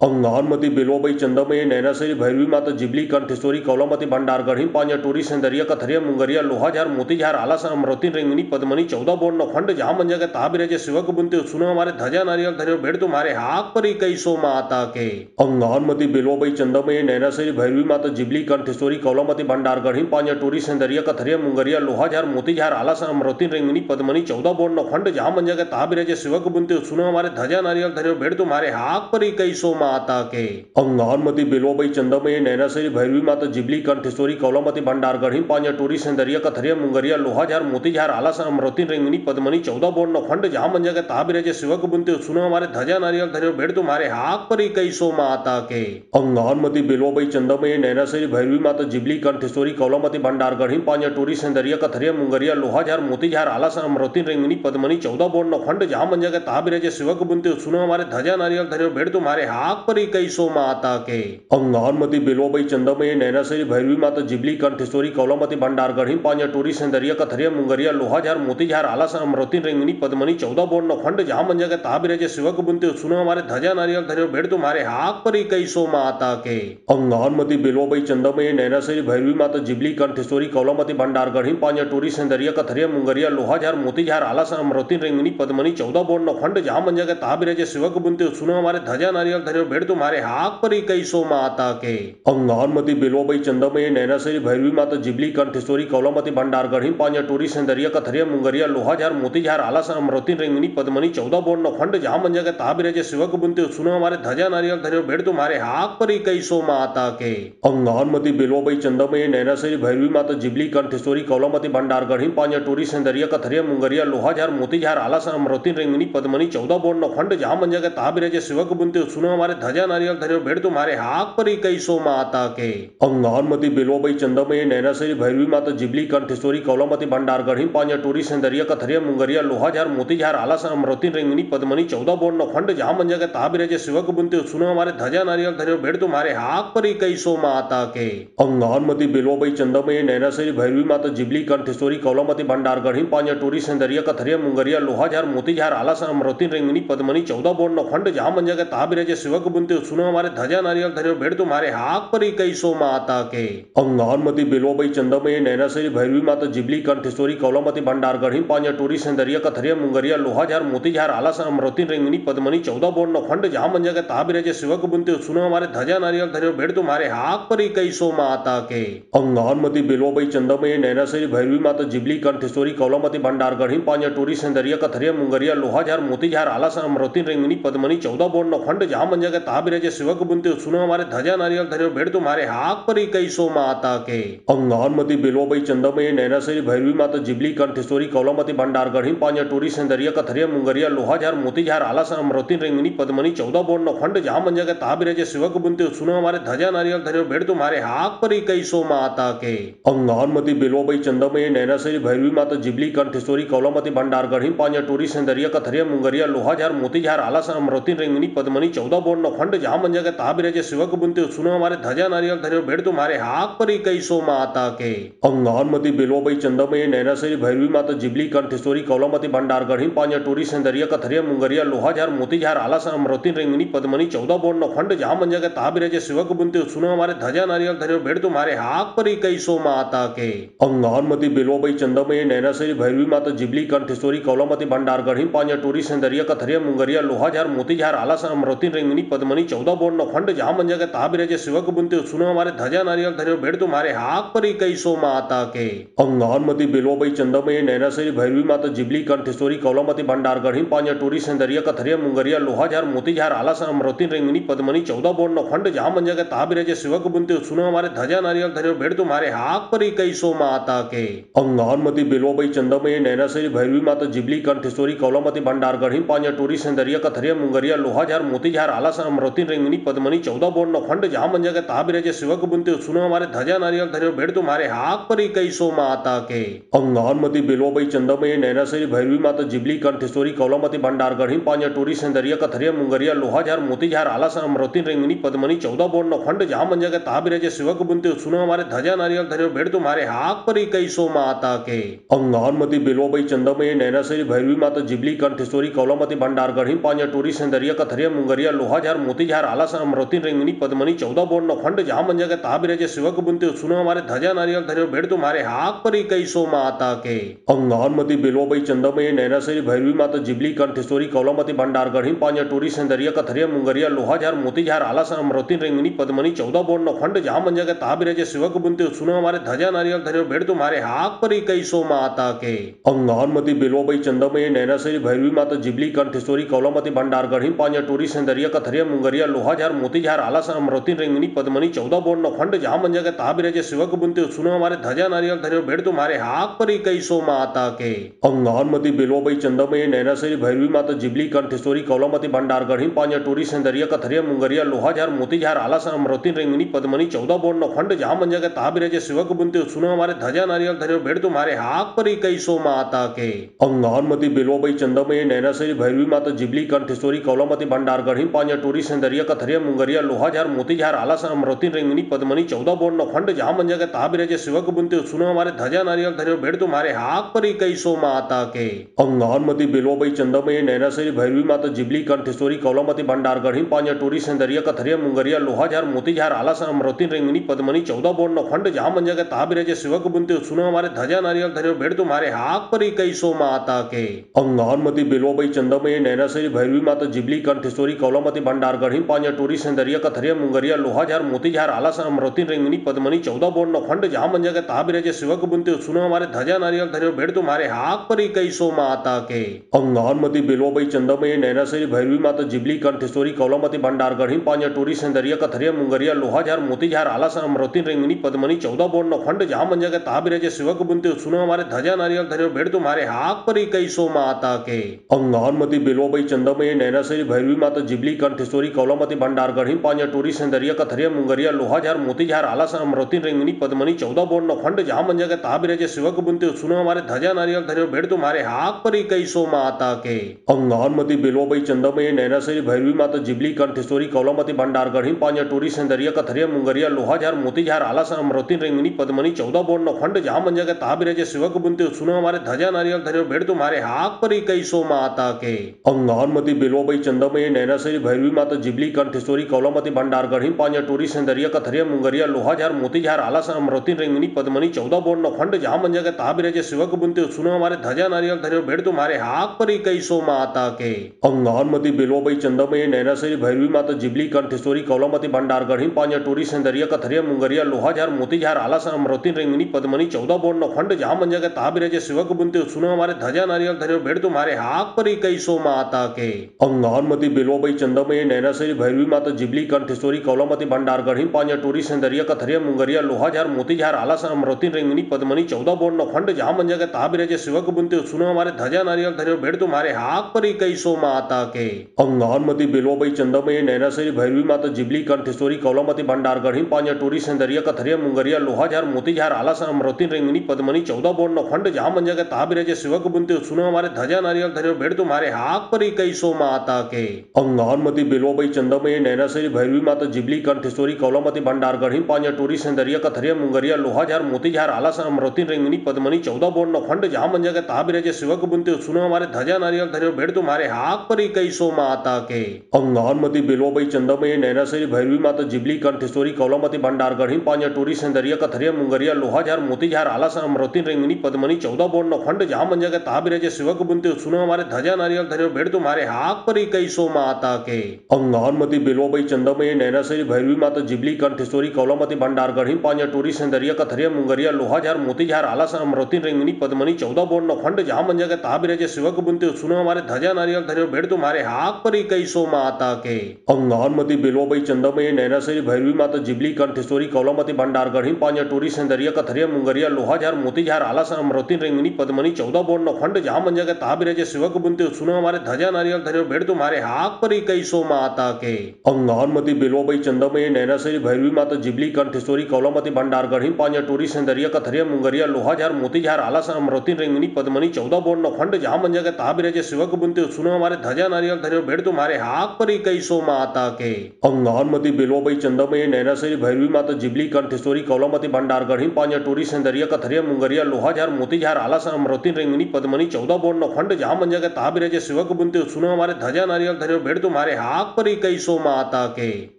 अंगानमती बेलोबई चंदमय नैनासरी भैरवी माता जिबली कंठेश्वरी कौलामती भंडार गढ़ी पांजा टोरी सेंदरिया कथरिया मुंगरिया लोहाझार मोतीझार आलासन अमरोती रेंगनी पद्मनी 14 बोर्ड नौखंड जहां मंजा के ताबिरजे शिवक बुनते सुनो हमारे ध्वजा नारियल धन्यो भेड़ तुम्हारे हाक पर ही कई सो माता के अंगानमती बेलोबई चंदमय नैनासरी भैरवी माता जिबली कंठेश्वरी कौलामती भंडार गढ़ी पांजा टोरी सेंदरिया कथरिया मुंगरिया लोहाझार मोतीझार आलासन अमरोती रेंगनी पद्मनी 14 बोर्ड नौखंड जहां मंजा के ताबिरजे शिवक बुनते सुनो हमारे ध्वजा नारियल धन्यो भेड़ तुम्हारे हाक पर ही कई सो माता के अंगानमती बेलोबई चंदमय नैनासरी भैरवी माता जिबली कंठेश्वरी कौलामती भंडार गढ़ी पांजा टोरी सेंदरिया कथरिया मुंगरिया लोहाझार मोतीझार आलासन अमरोती रेंगनी पद्मनी 14 बोर्ड नौखंड जहां मंजा के ताबिरजे शिवक बुनते सुनो हमारे ध्वजा नारियल धन्यो भेड़ तुम्हारे हाक पर ही कई सो माता के अंगानमती बेलोबई चंदमय नैनासरी भैरवी माता जिबली कंठेश्वरी कौलामती भंडार गढ़ी पांजा टोरी सेंदरिया कथरिया मुंगरिया लोहाझार मोतीझार आलासन अमरोती रेंगनी पद्मनी 14 बोर्ड नौखंड जहां मंजा के ताबिरजे शिवक बुनते सुनो हमारे ध्वजा नारियल धन्यो भेड़ तुम्हारे हाथ पर ही कई सो माता के अंगारमती बिलोबई चंदमय नैनासरी भैरवी माता जिबली कंठेश्वरी कौलामती भंडार गढ़ी पांजा टोरी सेंदरिया कथरिया मुंगरिया लोहाझार मोतीझार आलासन अमृति रिंगनी पद्मनी 14 बोर्ड नौखंड जहां मंजा के ताबिर जय शिवक बुनते सुनो हमारे ध्वजा नारियल धन्यो भेड़ तुम्हारे हाथ पर ही कई सो माता के अंगारमती बिलोबई चंदमय नैनासरी भैरवी माता जिबली कंठेश्वरी कौलामती भंडार गढ़ी पांजा टोरी सेंदरिया कथरिया मुंगरिया लोहाझार मोतीझार आलासन अमृति रिंगनी पद्मनी 14 बोर्ड नौखंड जहां मंजा के ताबिर जय शिवक बुनते सुनो हमारे ध्वजा नारियल धन्यो भेड़ तुम्हारे हाथ पर ही कई सो माता के अंगारमती बिलोबई चंदमय नैनासरी भैरवी माता जिबली कंठेश्वरी कौलामती भंडार गढ़ी पांजा टोरी सेंदरिया कथरिया मुंगरिया लोहाझार मोतीझार आलासन अमृति रिंगनी पद्मनी 14 बोर्ड नौखंड जहां मंजा के ताबिर जय शिवक बुनते सुनो हमारे ध्वजा नारियल धन्यो भेड़ तुम्हारे हाथ पर ही कई सो माता के अंगारमती बिलोबई चंदमय नैनासरी भैरवी माता जिबली कंठेश्वरी कौलामती भंडार गढ़ी पांजा टोरी सेंदरिया कथरिया मुंगरिया लोहाझार मोतीझार आलासन अमृति रिंगनी पद्मनी 14 बोर्ड नौखंड जहां मंजा के ताबिर जय शिवक बुनते सुनो हमारे ध्वजा नारियल धन्यो भेड़ तुम्हारे हाथ पर ही कई सो माता के अंगारमती बिलोबई चंदमय नैनासरी भैरवी माता जिबली कंठेश्वरी कौलामती भंडार गढ़ी पांजा टोरी सेंदरिया कथरिया मुंगरिया लोहाझार मोतीझार आलासन अमृति रिंगनी पद्मनी 14 बोर्ड नौखंड जहां मंजा के ताबिर जय शिवक बुनते सुनो हमारे ध्वजा नारियल धन्यो भेड़ तुम्हारे हाथ पर ही कई सो माता के अंगारमती बिलोबई चंदमय नैनासरी भैरवी माता जिबली कंठेश्वरी कौलामती भंडार गढ़ी पांजा टोरी सेंदरिया कथरिया मुंगरिया लोहाझार मोतीझार आलासन अमृति रिंगनी पद्मनी 14 बोर्ड नौखंड जहां मंजा के ताबिर जय शिवक बुनते सुनो हमारे ध्वजा नारियल धन्यो भेड़ तुम्हारे हाथ पर ही कई सो माता के अंगारमती बिलोबई चंदमय नैनासरी भैरवी माता जिबली कंठेश्वरी कौलामती भंडार गढ़ी पांजा टोरी सेंदरिया कथरिया मुंगरिया लोहाझार मोतीझार आलासन अमृति रिंगनी पद्मनी 14 बोर्ड नौखंड जहां मंजा के ताबिर जय शिवक बुनते सुनो हमारे ध्वजा नारियल धन्यो भेड़ तुम्हारे हाथ पर ही कई सो माता के अंगारमती बिलोबई चंदमय नैनासरी भैरवी माता जिबली कंठेश्वरी कौलामती भंडार गढ़ी पांजा टोरी सेंदरिया कथरिया मुंगरिया लोहाझार मोतीझार आलासन अमृति रिंगनी पद्मनी 14 बोर्ड नौखंड जहां मंजा के ताबिर जय शिवक बुनते सुनो हमारे ध्वजा नारियल धन्यो भेड़ तुम्हारे हाथ पर ही कई सो माता के अंगारमती बिलोबई चंदमय नैनासरी भैरवी माता जिबली कंठेश्वरी कौलामती भंडार गढ़ी पांजा टोरी सेंदरिया कथरिया मुंगरिया लोहाझार मोतीझार आलासन अमृति रिंगनी पद्मनी 14 बोर्ड नौखंड जहां मंजा के ताबिर जय शिवक बुनते सुनो हमारे ध्वजा नारियल धन्यो भेड़ तुम्हारे हाथ पर ही कई सो माता के अंगारमती बिलोबई चंदमय नैनासरी भैरवी माता जिबली कंठेश्वरी कौलामती भंडार गढ़ी पांजा टोरी सेंदरिया कथरिया मुंगरिया लोहाझार मोतीझार आलासन अमृति रिंगनी पद्मनी 14 बोर्ड नौखंड जहां मंजा के ताबिर जय शिवक बुनते सुनो हमारे ध्वजा नारियल धन्यो भेड़ तुम्हारे हाथ पर ही कई सो माता के अंगारमती बिलोबई चंदमय नैनासरी भैरवी माता जिबली कंठेश्वरी कौलामती भंडार गढ़ी पांजा टोरी सेंदरिया कथरिया मुंगरिया लोहाझार मोतीझार आलासन अमृति रिंगनी पद्मनी 14 बोर्ड नौखंड जहां मंजा के ताबिर जय शिवक बुनते सुनो हमारे ध्वजा नारियल धन्यो भेड़ तुम्हारे हाथ पर ही कई सो माता के अंगारमती बिलोबई चंदमय नैनासरी भैरवी माता जिबली कंठेश्वरी कौलामती भंडार गढ़ी पांजा टोरी सेंदरिया कथरिया मुंगरिया लोहाझार मोतीझार आलासन अमृति रिंगनी पद्मनी 14 बोर्ड नौखंड जहां मंजा के ताबिर जय शिवक बुनते सुनो हमारे ध्वजा नारियल धन्यो भेड़ तुम्हारे हाथ पर ही कई सो माता के अंगारमती बिलोबई चंदमय नैनासरी भैरवी माता जिबली कंठेश्वरी कौलामती भंडार गढ़ी पांजा टोरी सेंदरिया कथरिया मुंगरिया लोहाझार मोतीझार आलासन अमृति रिंगनी पद्मनी 14 बोर्ड नौखंड जहां मंजा के ताबिर जय शिवक बुनते सुनो हमारे ध्वजा नारियल धन्यो भेड़ तुम्हारे हाथ पर ही कई सो माता के अंगारमती बिलोबई चंदमय नैनासरी भैरवी माता जिबली कंठेश्वरी कौलामती भंडार गढ़ी पांजा टोरी सेंदरिया कथरिया मुंगरिया लोहाझार मोतीझार आलासन अमृति रिंगनी पद्मनी 14 बोर्ड नौखंड जहां मंजा के ताबिर जय शिवक बुनते सुनो हमारे ध्वजा नारियल धन्यो भेड़ तुम्हारे हाथ पर ही कई सो माता के अंगारमती बिलोबई चंदमय नैनासरी भैरवी माता जिबली कंठेश्वरी कौलामती भंडार गढ़ी पांजा टोरी सेंदरिया कथरिया मुंगरिया लोहाझार मोतीझार आलासन अमृति रिंगनी पद्मनी 14 बोर्ड नौखंड जहां मंजा के ताबिर जय शिवक बुनते सुनो हमारे ध्वजा नारियल धन्यो भेड़ तुम्हारे हाथ पर ही कई सो माता के अंगारमती बिलोबई चंदमय नैनासरी भैरवी माता जिबली कंठेश्वरी कौलामती भंडार गढ़ी पांजा टोरी सेंदरिया कथरिया मुंगरिया लोहाझार मोतीझार आलासन अमृति रिंगनी पद्मनी 14 बोर्ड नौखंड जहां मंजा के ताबिर जय शिवक बुनते सुनो हमारे ध्वजा नारियल धन्यो भेड़ तुम्हारे हाथ पर ही कई सो माता के अंगारमती बिलोबई चंदमय नैनासरी भैरवी माता जिबली कंठेश्वरी कौलामती भंडार गढ़ी पांजा टोरी सेंदरिया कथरिया मुंगरिया लोहाझार मोतीझार आलासन अमृति रिंगनी पद्मनी 14 बोर्ड नौखंड जहां मंजा के ताबिर जय शिवक बुनते सुनो हमारे ध्वजा नारियल धन्यो भेड़ तुम्हारे हाथ पर ही कई सो माता के अंगारमती बिलोबई चंदमय नैनासरी भैरवी माता जिबली कंठेश्वरी कौलामती भंडार गढ़ी पांजा टोरी सेंदरिया कथरिया मुंगरिया लोहाझार मोतीझार आलासन अमृति रिंगनी पद्मनी 14 बोर्ड नौखंड जहां मंजा के ताबिर जय शिवक बुनते सुनो हमारे ध्वजा नारियल धन्यो भेड़ तुम्हारे हाथ पर ही कई सो माता के अंगारमती बिलोबई चंदमय नैनासरी भैरवी माता जिबली कंठेश्वरी कौलामती भंडार गढ़ी पांजा टोरी सेंदरिया कथरिया मुंगरिया लोहाझार मोतीझार आलासन अमृति रिंगनी पद्मनी 14 बोर्ड नौखंड जहां मंजा के ताबिर जय शिवक बुनते सुनो हमारे ध्वजा नारियल धन्यो भेड़ तुम्हारे हाथ पर ही कई सो माता के अंगारमती बिलोबई चंदमय नैनासरी भैरवी माता माता जिबली कंठेश्वरी कौलामती भंडार गढ़ी पांजा टोरी सिंदरिया कथरिया मुंगरिया लोहाझार मोतीझार आलासन अमृति रेंगनी पद्मनी 14 बोर्ड नौखंड जहां मंजा के ताबिरजे शिवक बुनते सुनो हमारे ध्वजा नारियल धरियो भेड़ तुम्हारे हाक परी कई सो माता के अंगानमती बेलोबई चंदमय नैनासरी भैरवी माता जिबली कंठेश्वरी कौलामती भंडार गढ़ी पांजा टोरी सिंदरिया कथरिया मुंगरिया लोहाझार मोतीझार आलासन अमृति रेंगनी पद्मनी 14 बोर्ड नौखंड जहां मंजा के ताबिरजे शिवक बुनते सुनो हमारे ध्वजा नारियल धरियो भेड़ तुम्हारे हाक परी कई सो माता के अंगानमती बेलोबई चंदमय नैनासरी भैरवी माता जिबली कंठेश्वरी कौलामती भंडार गढ़ी पांजा टोरी सिंदरिया कथरिया मुंगरिया लोहाझार मोतीझार आलासन अमृति रेंगनी पद्मनी 14 बोर्ड नौखंड जहां मंजा के ताबिरजे शिवक बुनते सुनो हमारे ध्वजा नारियल धरियो भेड़ तुम्हारे हाक परी कई सो माता के अंगानमती बेलोबई चंदमय नैनासरी भैरवी माता जिबली कंठेश्वरी कौलामती भंडार गढ़ी पांजा टोरी सिंदरिया कथरिया मुंगरिया लोहाझार मोतीझार आलासन अमृति रेंगनी पद्मनी 14 बोर्ड नौखंड जहां मंजा के ताबिरजे शिवक बुनते सुनो हमारे ध्वजा नारियल धरियो भेड़ तुम्हारे हाक परी कई सो माता के अंगानमती बेलोबई चंदमय नैनासरी भैरवी माता जिबली कंठेश्वरी कौलामती भंडार गढ़ी पांजा टोरी सिंदरिया कथरिया मुंगरिया लोहाझार मोतीझार आलासन अमृति रेंगनी पद्मनी 14 बोर्ड नौखंड जहां मंजा के ताबिरजे शिवक बुनते सुनो हमारे ध्वजा नारियल धरियो भेड़ तुम्हारे हाक परी कई सो माता के अंगानमती बेलोबई चंदमय नैनासरी भैरवी माता जिबली कंठेश्वरी कौलामती भंडार गढ़ी पांजा टोरी सिंदरिया कथरिया मुंगरिया लोहाझार मोतीझार आलासन अमृति रेंगनी पद्मनी 14 बोर्ड नौखंड जहां मंजा के ताबिरजे शिवक बुनते सुनो हमारे ध्वजा नारियल धरियो भेड़ तुम्हारे हाक परी कई सो माता के अंगानमती बेलोबई चंदमय नैनासरी भैरवी माता जिबली कंठेश्वरी कौलामती भंडार गढ़ी पांजा टोरी सिंदरिया कथरिया मुंगरिया लोहाझार मोतीझार आलासन अमृति रेंगनी पद्मनी 14 बोर्ड नौखंड जहां मंजा के ताबिरजे शिवक बुनते सुनो हमारे ध्वजा नारियल धरियो भेड़ तुम्हारे हाक परी कई सो माता के अंगानमती बेलोबई चंदमय नैनासरी भैरवी माता जिबली कंठेश्वरी कौलामती भंडार गढ़ी पांजा टोरी सिंदरिया कथरिया मुंगरिया लोहाझार मोतीझार आलासन अमृति रेंगनी पद्मनी 14 बोर्ड नौखंड जहां मंजा के ताबिरजे शिवक बुनते सुनो हमारे ध्वजा नारियल धरियो भेड़ तुम्हारे हाक परी कई सो माता के अंगानमती बेलोबई चंदमय नैनासरी भैरवी माता जिबली कंठेश्वरी कौलामती भंडार गढ़ी पांजा टोरी सिंदरिया कथरिया मुंगरिया लोहाझार मोतीझार आलासन अमृति रेंगनी पद्मनी 14 बोर्ड नौखंड जहां मंजा के ताबिरजे शिवक बुनते सुनो हमारे ध्वजा नारियल धरियो भेड़ तुम्हारे हाक परी कई सो माता के अंगानमती बेलोबई चंदमय नैनासरी भैरवी माता जिबली कंठेश्वरी कौलामती भंडार गढ़ी पांजा टोरी सिंदरिया कथरिया मुंगरिया लोहाझार मोतीझार आलासन अमृति रेंगनी पद्मनी 14 बोर्ड नौखंड जहां मंजा के ताबिरजे शिवक बुनते सुनो हमारे ध्वजा नारियल धरियो भेड़ तुम्हारे हाक परी कई सो माता के अंगानमती बेलोबई चंदमय नैनासरी भैरवी माता जिबली कंठेश्वरी कौलामती भंडार गढ़ी पांजा टोरी सिंदरिया कथरिया मुंगरिया लोहाझार मोतीझार आलासन अमृति रेंगनी पद्मनी 14 बोर्ड नौखंड जहां मंजा के ताबिरजे शिवक बुनते सुनो हमारे ध्वजा नारियल धरियो भेड़ तुम्हारे हाक परी कई सो माता के अंगानमती बेलोबई चंदमय नैनासरी भैरवी माता जिबली कंठेश्वरी कौलामती भंडार गढ़ी पांजा टोरी सिंदरिया कथरिया मुंगरिया लोहाझार मोतीझार आलासन अमृति रेंगनी पद्मनी 14 बोर्ड नौखंड जहां मंजा के ताबिरजे शिवक बुनते सुनो हमारे ध्वजा नारियल धरियो भेड़ तुम्हारे हाक परी कई सो माता के अंगानमती बेलोबई चंदमय नैनासरी भैरवी माता जिबली कंठेश्वरी कौलामती भंडार गढ़ी पांजा टोरी सिंदरिया कथरिया मुंगरिया लोहाझार मोतीझार आलासन अमृति रेंगनी पद्मनी 14 बोर्ड नौखंड जहां मंजा के ताबिरजे शिवक बुनते सुनो हमारे ध्वजा नारियल धरियो भेड़ तुम्हारे हाक परी कई सो माता के अंगानमती बेलोबई चंदमय नैनासरी भैरवी माता जिबली कंठेश्वरी कौलामती भंडार गढ़ी पांजा टोरी सिंदरिया कथरिया मुंगरिया लोहाझार मोतीझार आलासन अमृति रेंगनी पद्मनी 14 बोर्ड नौखंड जहां मंजा के ताबिरजे शिवक बुनते सुनो हमारे ध्वजा नारियल धरियो भेड़ तुम्हारे हाक परी कई सो माता के अंगानमती बेलोबई चंदमय नैनासरी भैरवी माता जिबली कंठेश्वरी कौलामती भंडार गढ़ी पांजा टोरी सिंदरिया कथरिया मुंगरिया लोहाझार मोतीझार आलासन अमृति रेंगनी पद्मनी 14 बोर्ड नौखंड जहां मंजा के ताबिरजे शिवक बुनते सुनो हमारे ध्वजा नारियल धरियो भेड़ तुम्हारे हाक परी कई सो माता के अंगानमती बेलोबई चंदमय नैनासरी भैरवी माता जिबली कंठेश्वरी कौलामती भंडार गढ़ी पांजा टोरी सिंदरिया कथरिया मुंगरिया लोहाझार मोतीझार आलासन अमृति रेंगनी पद्मनी 14 बोर्ड नौखंड जहां मंजा के ताबिरजे शिवक बुनते सुनो हमारे ध्वजा नारियल धरियो भेड़ तुम्हारे हाक परी कई सो माता के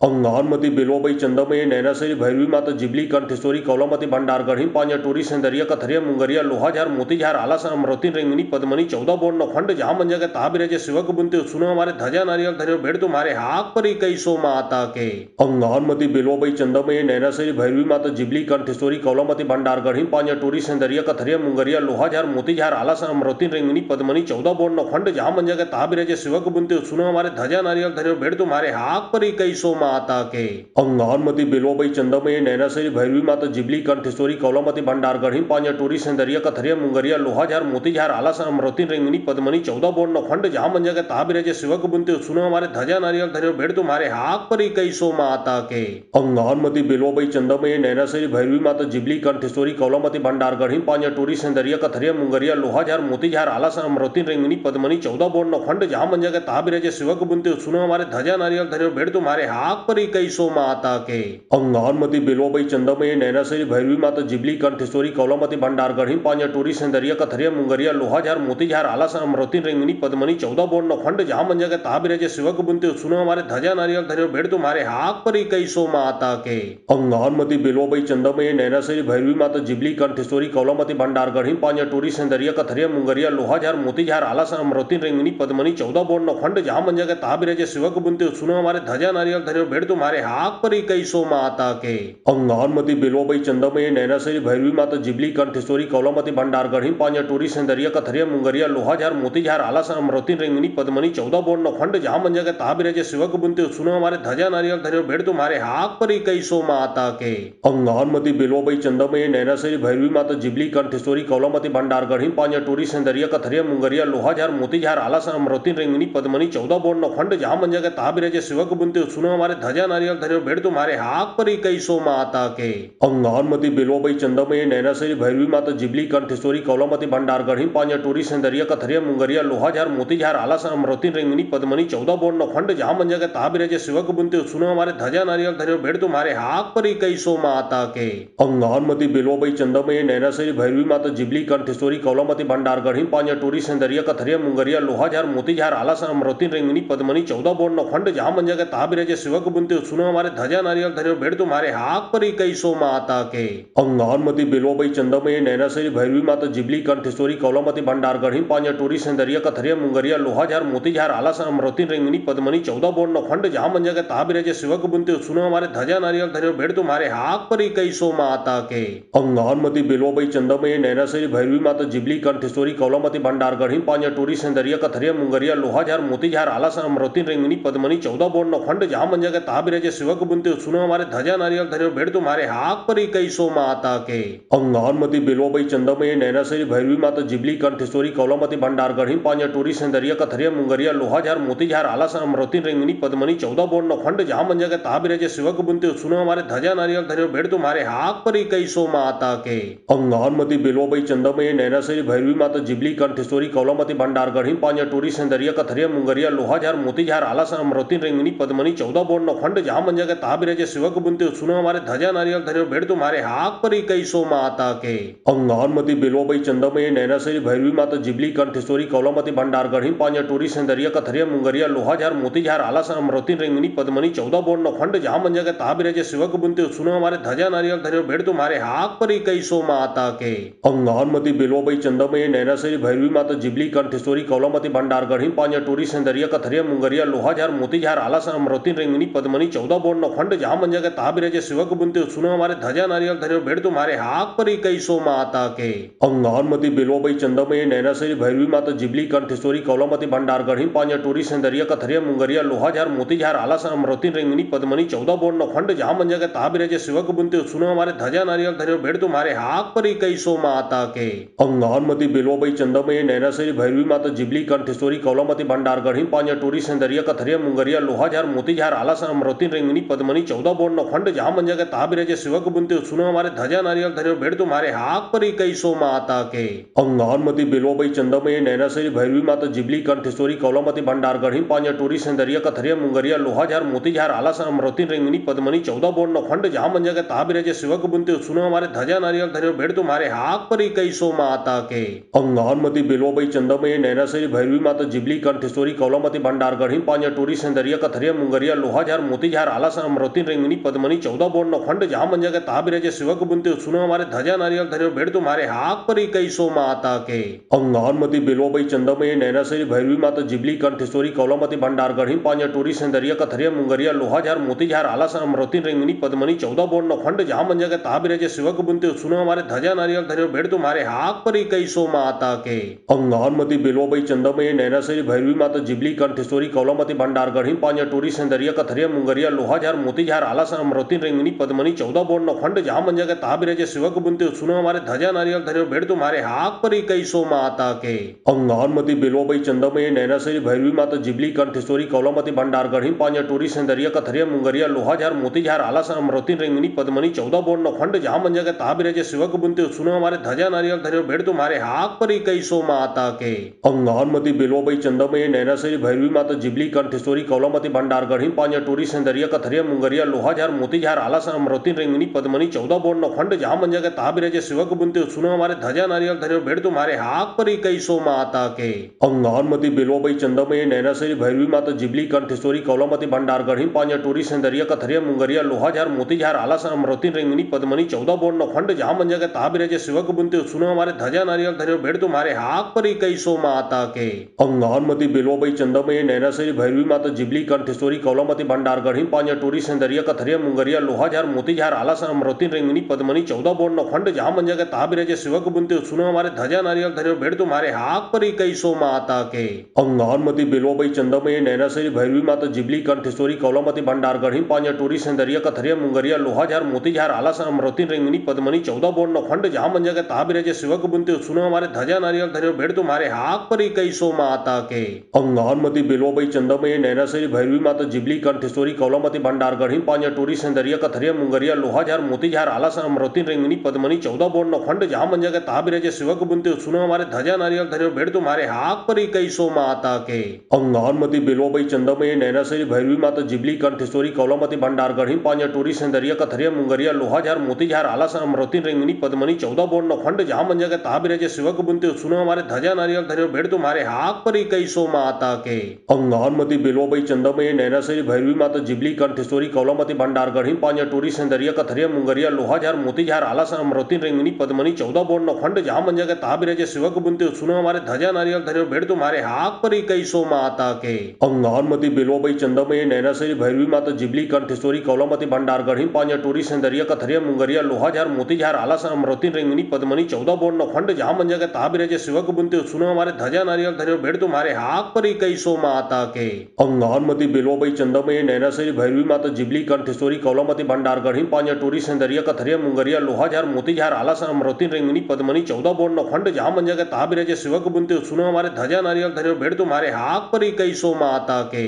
अंगानमती बेलोबई चंदमय नैनासरी भैरवी माता जिबली कंठेश्वरी कौलामती भंडार गढ़ी पांजा टोरी सिंदरिया कथरिया मुंगरिया लोहाझार मोतीझार आलासन अमृति रेंगनी पद्मनी 14 बोर्ड नौखंड जहां मंजा के ताबिरजे शिवक बुनते सुनो हमारे ध्वजा नारियल धरियो भेड़ तुम्हारे हाक परी कई सो माता के अंगानमती बेलोबई चंदमय नैनासरी भैरवी माता जिबली कंठेश्वरी कौलामती भंडार गढ़ी पांजा टोरी सिंदरिया कथरिया मुंगरिया लोहाझार मोतीझार आलासन अमृति रेंगनी पद्मनी 14 बोर्ड नौखंड जहां मंजा के ताबिरजे शिवक बुनते सुनो हमारे ध्वजा नारियल धरियो भेड़ तुम्हारे हाक परी कई सो माता के अंगानमती बेलोबई चंदमय नैनासरी भैरवी माता जिबली कंठेश्वरी कौलामती भंडार गढ़ी पांजा टोरी सिंदरिया कथरिया मुंगरिया लोहाझार मोतीझार आलासन अमृति रेंगनी पद्मनी 14 बोर्ड नौखंड जहां मंजा के ताबिरजे शिवक बुनते सुनो हमारे ध्वजा नारियल धरियो भेड़ तुम्हारे हाक परी कई सो माता के अंगानमती बेलोबई चंदमय नैनासरी भैरवी माता जिबली कंठेश्वरी कौलामती भंडार गढ़ी पांजा टोरी सिंदरिया कथरिया मुंगरिया लोहाझार मोतीझार आलासन अमृति रेंगनी पद्मनी 14 बोर्ड खंड जहाँ मंजा के ता बिराजे शिवक बुनते सुनो हमारे ध्वजा नारियल धन्यो भेड़ तुम्हारे हाक परी कई सो माता के अंगानमती बिलोबई चंदमय नैनासरी भैरवी माता जिबली कंठेश्वरी कौलामती भंडार गढ़ी पांजा टोरी सिंदरिया कथरिया मुंगरिया लोहाझार मोतीझार आलासन अमृति रिंगनी पद्मनी 14 बोर्ड खंड जहाँ मंजा के ता बिराजे शिवक बुनते सुनो हमारे ध्वजा नारियल धन्यो भेड़ तुम्हारे हाक परी कई सो माता के अंगानमती बिलोबई चंदमय नैनासरी भैरवी माता जिबली कंठेश्वरी कौलामती भंडार गढ़ी पांजा टोरी सिंदरिया कथरिया मुंगरिया लोहाझार मोतीझार आलासन अमृति रिंगनी पद्मनी 14 बोर्ड खंड जहाँ मंजा के ता बिराजे शिवक बुनते सुनो हमारे ध्वजा नारियल धन्यो भेड़ तुम्हारे हाक परी कई सो माता के अंगानमती बिलोबई चंदमय नैनासरी भैरवी माता जिबली कंठेश्वरी कौलामती भंडार गढ़ी पांजा टोरी सिंदरिया कथरिया मुंगरिया लोहाझार मोतीझार आलासन अमृति रिंगनी पद्मनी 14 बोर्ड खंड जहाँ मंजा के ता बिराजे शिवक बुनते सुनो हमारे ध्वजा नारियल धन्यो भेड़ तुम्हारे हाक परी कई सो माता के अंगानमती बिलोबई चंदमय नैनासरी भैरवी माता जिबली कंठेश्वरी कौलामती भंडार गढ़ी पांजा टोरी सिंदरिया कथरिया मुंगरिया लोहाझार मोतीझार आलासन अमृति रिंगनी पद्मनी 14 बोर्ड खंड जहाँ मंजा के ता बिराजे शिवक बुनते सुनो हमारे ध्वजा नारियल धन्यो भेड़ तुम्हारे हाक परी कई सो माता के अंगानमती बिलोबई चंदमय नैनासरी भैरवी माता जिबली कंठेश्वरी कौलामती भंडार गढ़ी पांजा टोरी सिंदरिया कथरिया मुंगरिया लोहाझार मोतीझार आलासन अमृति रिंगनी पद्मनी 14 बोर्ड खंड जहाँ मंजा के ता बिराजे शिवक बुनते सुनो हमारे ध्वजा नारियल धन्यो भेड़ तुम्हारे हाक परी कई सो माता के अंगानमती बिलोबई चंदमय नैनासरी भैरवी माता जिबली कंठेश्वरी कौलामती भंडार गढ़ी पांजा टोरी सिंदरिया कथरिया मुंगरिया लोहाझार मोतीझार आलासन अमृति रिंगनी पद्मनी 14 बोर्ड खंड जहाँ मंजा के ता बिराजे शिवक बुनते सुनो हमारे ध्वजा नारियल धन्यो भेड़ तुम्हारे हाक परी कई सो माता के अंगानमती बिलोबई चंदमय नैनासरी भैरवी माता जिबली कंठेश्वरी कौलामती भंडार गढ़ी पांजा टोरी सिंदरिया कथरिया मुंगरिया लोहाझार मोतीझार आलासन अमृति रिंगनी पद्मनी 14 बोर्ड खंड जहाँ मंजा के ता बिराजे शिवक बुनते सुनो हमारे ध्वजा नारियल धन्यो भेड़ तुम्हारे हाक परी कई सो माता के अंगानमती बिलोबई चंदमय नैनासरी भैरवी माता जिबली कंठेश्वरी कौलामती भंडार गढ़ी पांजा टोरी सिंदरिया कथरिया मुंगरिया लोहाझार मोतीझार आलासन अमृति रिंगनी पद्मनी 14 बोर्ड खंड जहाँ मंजा के ता बिराजे शिवक बुनते सुनो हमारे ध्वजा नारियल धन्यो भेड़ तुम्हारे हाक परी कई सो माता के अंगानमती बिलोबई चंदमय नैनासरी भैरवी माता जिबली कंठेश्वरी कौलामती भंडार गढ़ी पांजा टोरी सिंदरिया कथरिया मुंगरिया लोहाझार मोतीझार आलासन अमृति रिंगनी पद्मनी 14 बोर्ड खंड जहाँ मंजा के ता बिराजे शिवक बुनते सुनो हमारे ध्वजा नारियल धन्यो भेड़ तुम्हारे हाक परी कई सो माता के अंगानमती बिलोबई चंदमय नैनासरी भैरवी माता जिबली कंठेश्वरी कौलामती भंडार गढ़ी पांजा टोरी सिंदरिया कथरिया मुंगरिया लोहाझार मोतीझार आलासन अमृति रिंगनी पद्मनी 14 बोर्ड खंड जहाँ मंजा के ता बिराजे शिवक बुनते सुनो हमारे ध्वजा नारियल धन्यो भेड़ तुम्हारे हाक परी कई सो माता के अंगानमती बिलोबई चंदमय नैनासरी भैरवी माता जिबली कंठेश्वरी कौलामती भंडार गढ़ी पांजा टोरी सिंदरिया कथरिया मुंगरिया लोहाझार मोतीझार आलासन अमृति रिंगनी पद्मनी 14 बोर्ड खंड जहाँ मंजा के ता बिराजे शिवक बुनते सुनो हमारे ध्वजा नारियल धन्यो भेड़ तुम्हारे हाक परी कई सो माता के अंगानमती बिलोबई चंदमय नैनासरी भैरवी माता जिबली कंठेश्वरी कौलामती भंडार गढ़ी पांजा टोरी सिंदरिया कथरिया मुंगरिया लोहाझार मोतीझार आलासन अमृति रिंगनी पद्मनी 14 बोर्ड खंड जहाँ मंजा के ता बिराजे शिवक बुनते सुनो हमारे ध्वजा नारियल धन्यो भेड़ तुम्हारे हाक परी कई सो माता के अंगानमती बिलोबई चंदमय नैनासरी भैरवी माता जिबली कंठेश्वरी कौलामती भंडार गढ़ी पांजा टोरी सिंदरिया कथरिया मुंगरिया लोहाझार मोतीझार आलासन अमृति रिंगनी पद्मनी 14 बोर्ड खंड जहाँ मंजा के ता बिराजे शिवक बुनते सुनो हमारे ध्वजा नारियल धन्यो भेड़ तुम्हारे हाक परी कई सो माता के अंगानमती बिलोबई चंदमय नैनासरी भैरवी माता जिबली कंठेश्वरी कौलामती भंडार गढ़ी पांजा टोरी सिंदरिया कथरिया मुंगरिया लोहाझार मोतीझार आलासन अमृति रिंगनी पद्मनी 14 बोर्ड खंड जहाँ मंजा के ता बिराजे शिवक बुनते सुनो हमारे ध्वजा नारियल धन्यो भेड़ तुम्हारे हाक परी कई सो माता के अंगानमती बिलोबई चंदमय नैनासरी भैरवी माता जिबली कंठेश्वरी कौलामती भंडार गढ़ी पांजा टोरी सिंदरिया कथरिया मुंगरिया लोहाझार मोतीझार आलासन अमृति रिंगनी पद्मनी 14 बोर्ड खंड जहाँ मंजा के ता बिराजे शिवक बुनते सुनो हमारे ध्वजा नारियल धन्यो भेड़ तुम्हारे हाक परी कई सो माता के अंगानमती बिलोबई चंदमय नैनासरी भैरवी माता जिबली कंठेश्वरी कौलामती भंडार गढ़ी पांजा टोरी सिंदरिया कथरिया मुंगरिया लोहाझार मोतीझार आलासन अमृति रिंगनी पद्मनी 14 बोर्ड खंड जहाँ मंजा के ता बिराजे शिवक बुनते सुनो हमारे ध्वजा नारियल धन्यो भेड़ तुम्हारे हाक परी कई सो माता के अंगानमती बिलोबई चंदमय नैनासरी भैरवी माता जिबली कंठेश्वरी कौलामती भंडार गढ़ी पांजा टोरी सिंदरिया कथरिया मुंगरिया लोहाझार मोतीझार आलासन अमृति रिंगनी पद्मनी 14 बोर्ड खंड जहाँ मंजा के ता बिराजे शिवक बुनते सुनो हमारे ध्वजा नारियल धन्यो भेड़ तुम्हारे हाक परी कई सो माता के अंगानमती बिलोबई चंदमय नैनासरी भैरवी माता जिबली कंठेश्वरी कौलामती भंडार गढ़ी पांजा टोरी सिंदरिया कथरिया मुंगरिया लोहाझार मोतीझार आलासन अमृति रिंगनी पद्मनी 14 बोर्ड खंड जहाँ मंजा के ता बिराजे शिवक बुनते सुनो हमारे ध्वजा नारियल धन्यो भेड़ तुम्हारे हाक परी कई सो माता के अंगानमती बिलोबई चंदमय नैनासरी भैरवी माता जिबली कंठेश्वरी कौलामती भंडार गढ़ी पांजा टोरी सिंदरिया कथरिया मुंगरिया लोहाझार मोतीझार आलासन अमृति रिंगनी पद्मनी 14 बोर्ड खंड जहाँ मंजा के ता बिराजे शिवक बुनते सुनो हमारे ध्वजा नारियल धन्यो भेड़ तुम्हारे हाक परी कई सो माता के अंगानमती बेलवाबाई चंदामई नैनासरी भैरवी माता जिबली कंठेश्वरी कौलामती भंडार गढ़ी पांजा टोरी सेंदरिया कथरिया मुंगरिया लोहाझार मोतीझार आलासन अमरवती रेंगनी पद्मनी 14 बोर्ड नौखंड जहां मंजा के ताबिर जय शिवक बुनते सुनो हमारे ध्वजा नारियल धन्यो भेड़ तुम्हारे हाक पर कई सो माता के अंगानमती बेलवाबाई चंदामई नैनासरी भैरवी माता जिबली कंठेश्वरी कौलामती भंडार गढ़ी पांजा टोरी सेंदरिया कथरिया मुंगरिया लोहाझार मोतीझार आलासन अमरवती रेंगनी पद्मनी 14 बोर्ड नौखंड जहां मंजा के ताबिर जय शिवक बुनते सुनो हमारे ध्वजा नारियल धन्यो भेड़ तुम्हारे हाक पर कई सो माता के अंगानमती बेलवाबाई चंदामई नैनासरी भैरवी माता जिबली कंठेश्वरी कौलामती भंडार गढ़ी पांजा टोरी सेंदरिया कथरिया मुंगरिया लोहाझार मोतीझार आलासन अमरवती रेंगनी पद्मनी 14 बोर्ड नौखंड जहां मंजा के ताबिर जय शिवक बुनते सुनो हमारे ध्वजा नारियल धन्यो भेड़ तुम्हारे हाक पर कई सो माता के अंगानमती बेलवाबाई चंदामई नैनासरी भैरवी माता जिबली कंठेश्वरी कौलामती भंडार गढ़ी पांजा टोरी सेंदरिया कथरिया मुंगरिया लोहाझार मोतीझार आलासन अमरवती रेंगनी पद्मनी 14 बोर्ड नौखंड जहां मंजा के ताबिर जय शिवक बुनते सुनो हमारे ध्वजा नारियल धन्यो भेड़ तुम्हारे हाक पर कई सो माता के अंगानमती बेलवाबाई चंदामई नैनासरी भैरवी माता जिबली कंठेश्वरी कौलामती भंडार गढ़ी पांजा टोरी सेंदरिया कथरिया मुंगरिया लोहाझार मोतीझार आलासन अमरवती रेंगनी पद्मनी 14 बोर्ड नौखंड जहां मंजा के ताबिर जय शिवक बुनते सुनो हमारे ध्वजा नारियल धन्यो भेड़ तुम्हारे हाक पर कई सो माता के अंगानमती बेलवाबाई चंदामई नैनासरी भैरवी माता जिबली कंठेश्वरी कौलामती भंडार गढ़ी पांजा टोरी सेंदरिया कथरिया मुंगरिया लोहाझार मोतीझार आलासन अमरवती रेंगनी पद्मनी 14 बोर्ड नौखंड जहां मंजा के ताबिर जय शिवक बुनते सुनो हमारे ध्वजा नारियल धन्यो भेड़ तुम्हारे हाक पर कई सो माता के अंगानमती बेलवाबाई चंदामई नैनासरी भैरवी माता जिबली कंठेश्वरी कौलामती भंडार गढ़ी पांजा टोरी सेंदरिया कथरिया मुंगरिया लोहाझार मोतीझार आलासन अमरवती रेंगनी पद्मनी 14 बोर्ड नौखंड जहां मंजा के ताबिर जय शिवक बुनते सुनो हमारे ध्वजा नारियल धन्यो भेड़ तुम्हारे हाक पर कई सो माता के अंगानमती बेलवाबाई चंदामई नैनासरी भैरवी माता जिबली कंठेश्वरी कौलामती भंडार गढ़ी पांजा टोरी सेंदरिया कथरिया मुंगरिया लोहाझार मोतीझार आलासन अमरवती रेंगनी पद्मनी 14 बोर्ड नौखंड जहां मंजा के ताबिर जय शिवक बुनते सुनो हमारे ध्वजा नारियल धन्यो भेड़ तुम्हारे हाक पर कई सो माता के अंगानमती बेलवाबाई चंदामई नैनासरी भैरवी माता जिबली कंठेश्वरी कौलामती भंडार गढ़ी पांजा टोरी सेंदरिया कथरिया मुंगरिया लोहाझार मोतीझार आलासन अमरवती रेंगनी पद्मनी 14 बोर्ड नौखंड जहां मंजा के ताबिर जय शिवक बुनते सुनो हमारे ध्वजा नारियल धन्यो भेड़ तुम्हारे हाक पर कई सो माता के।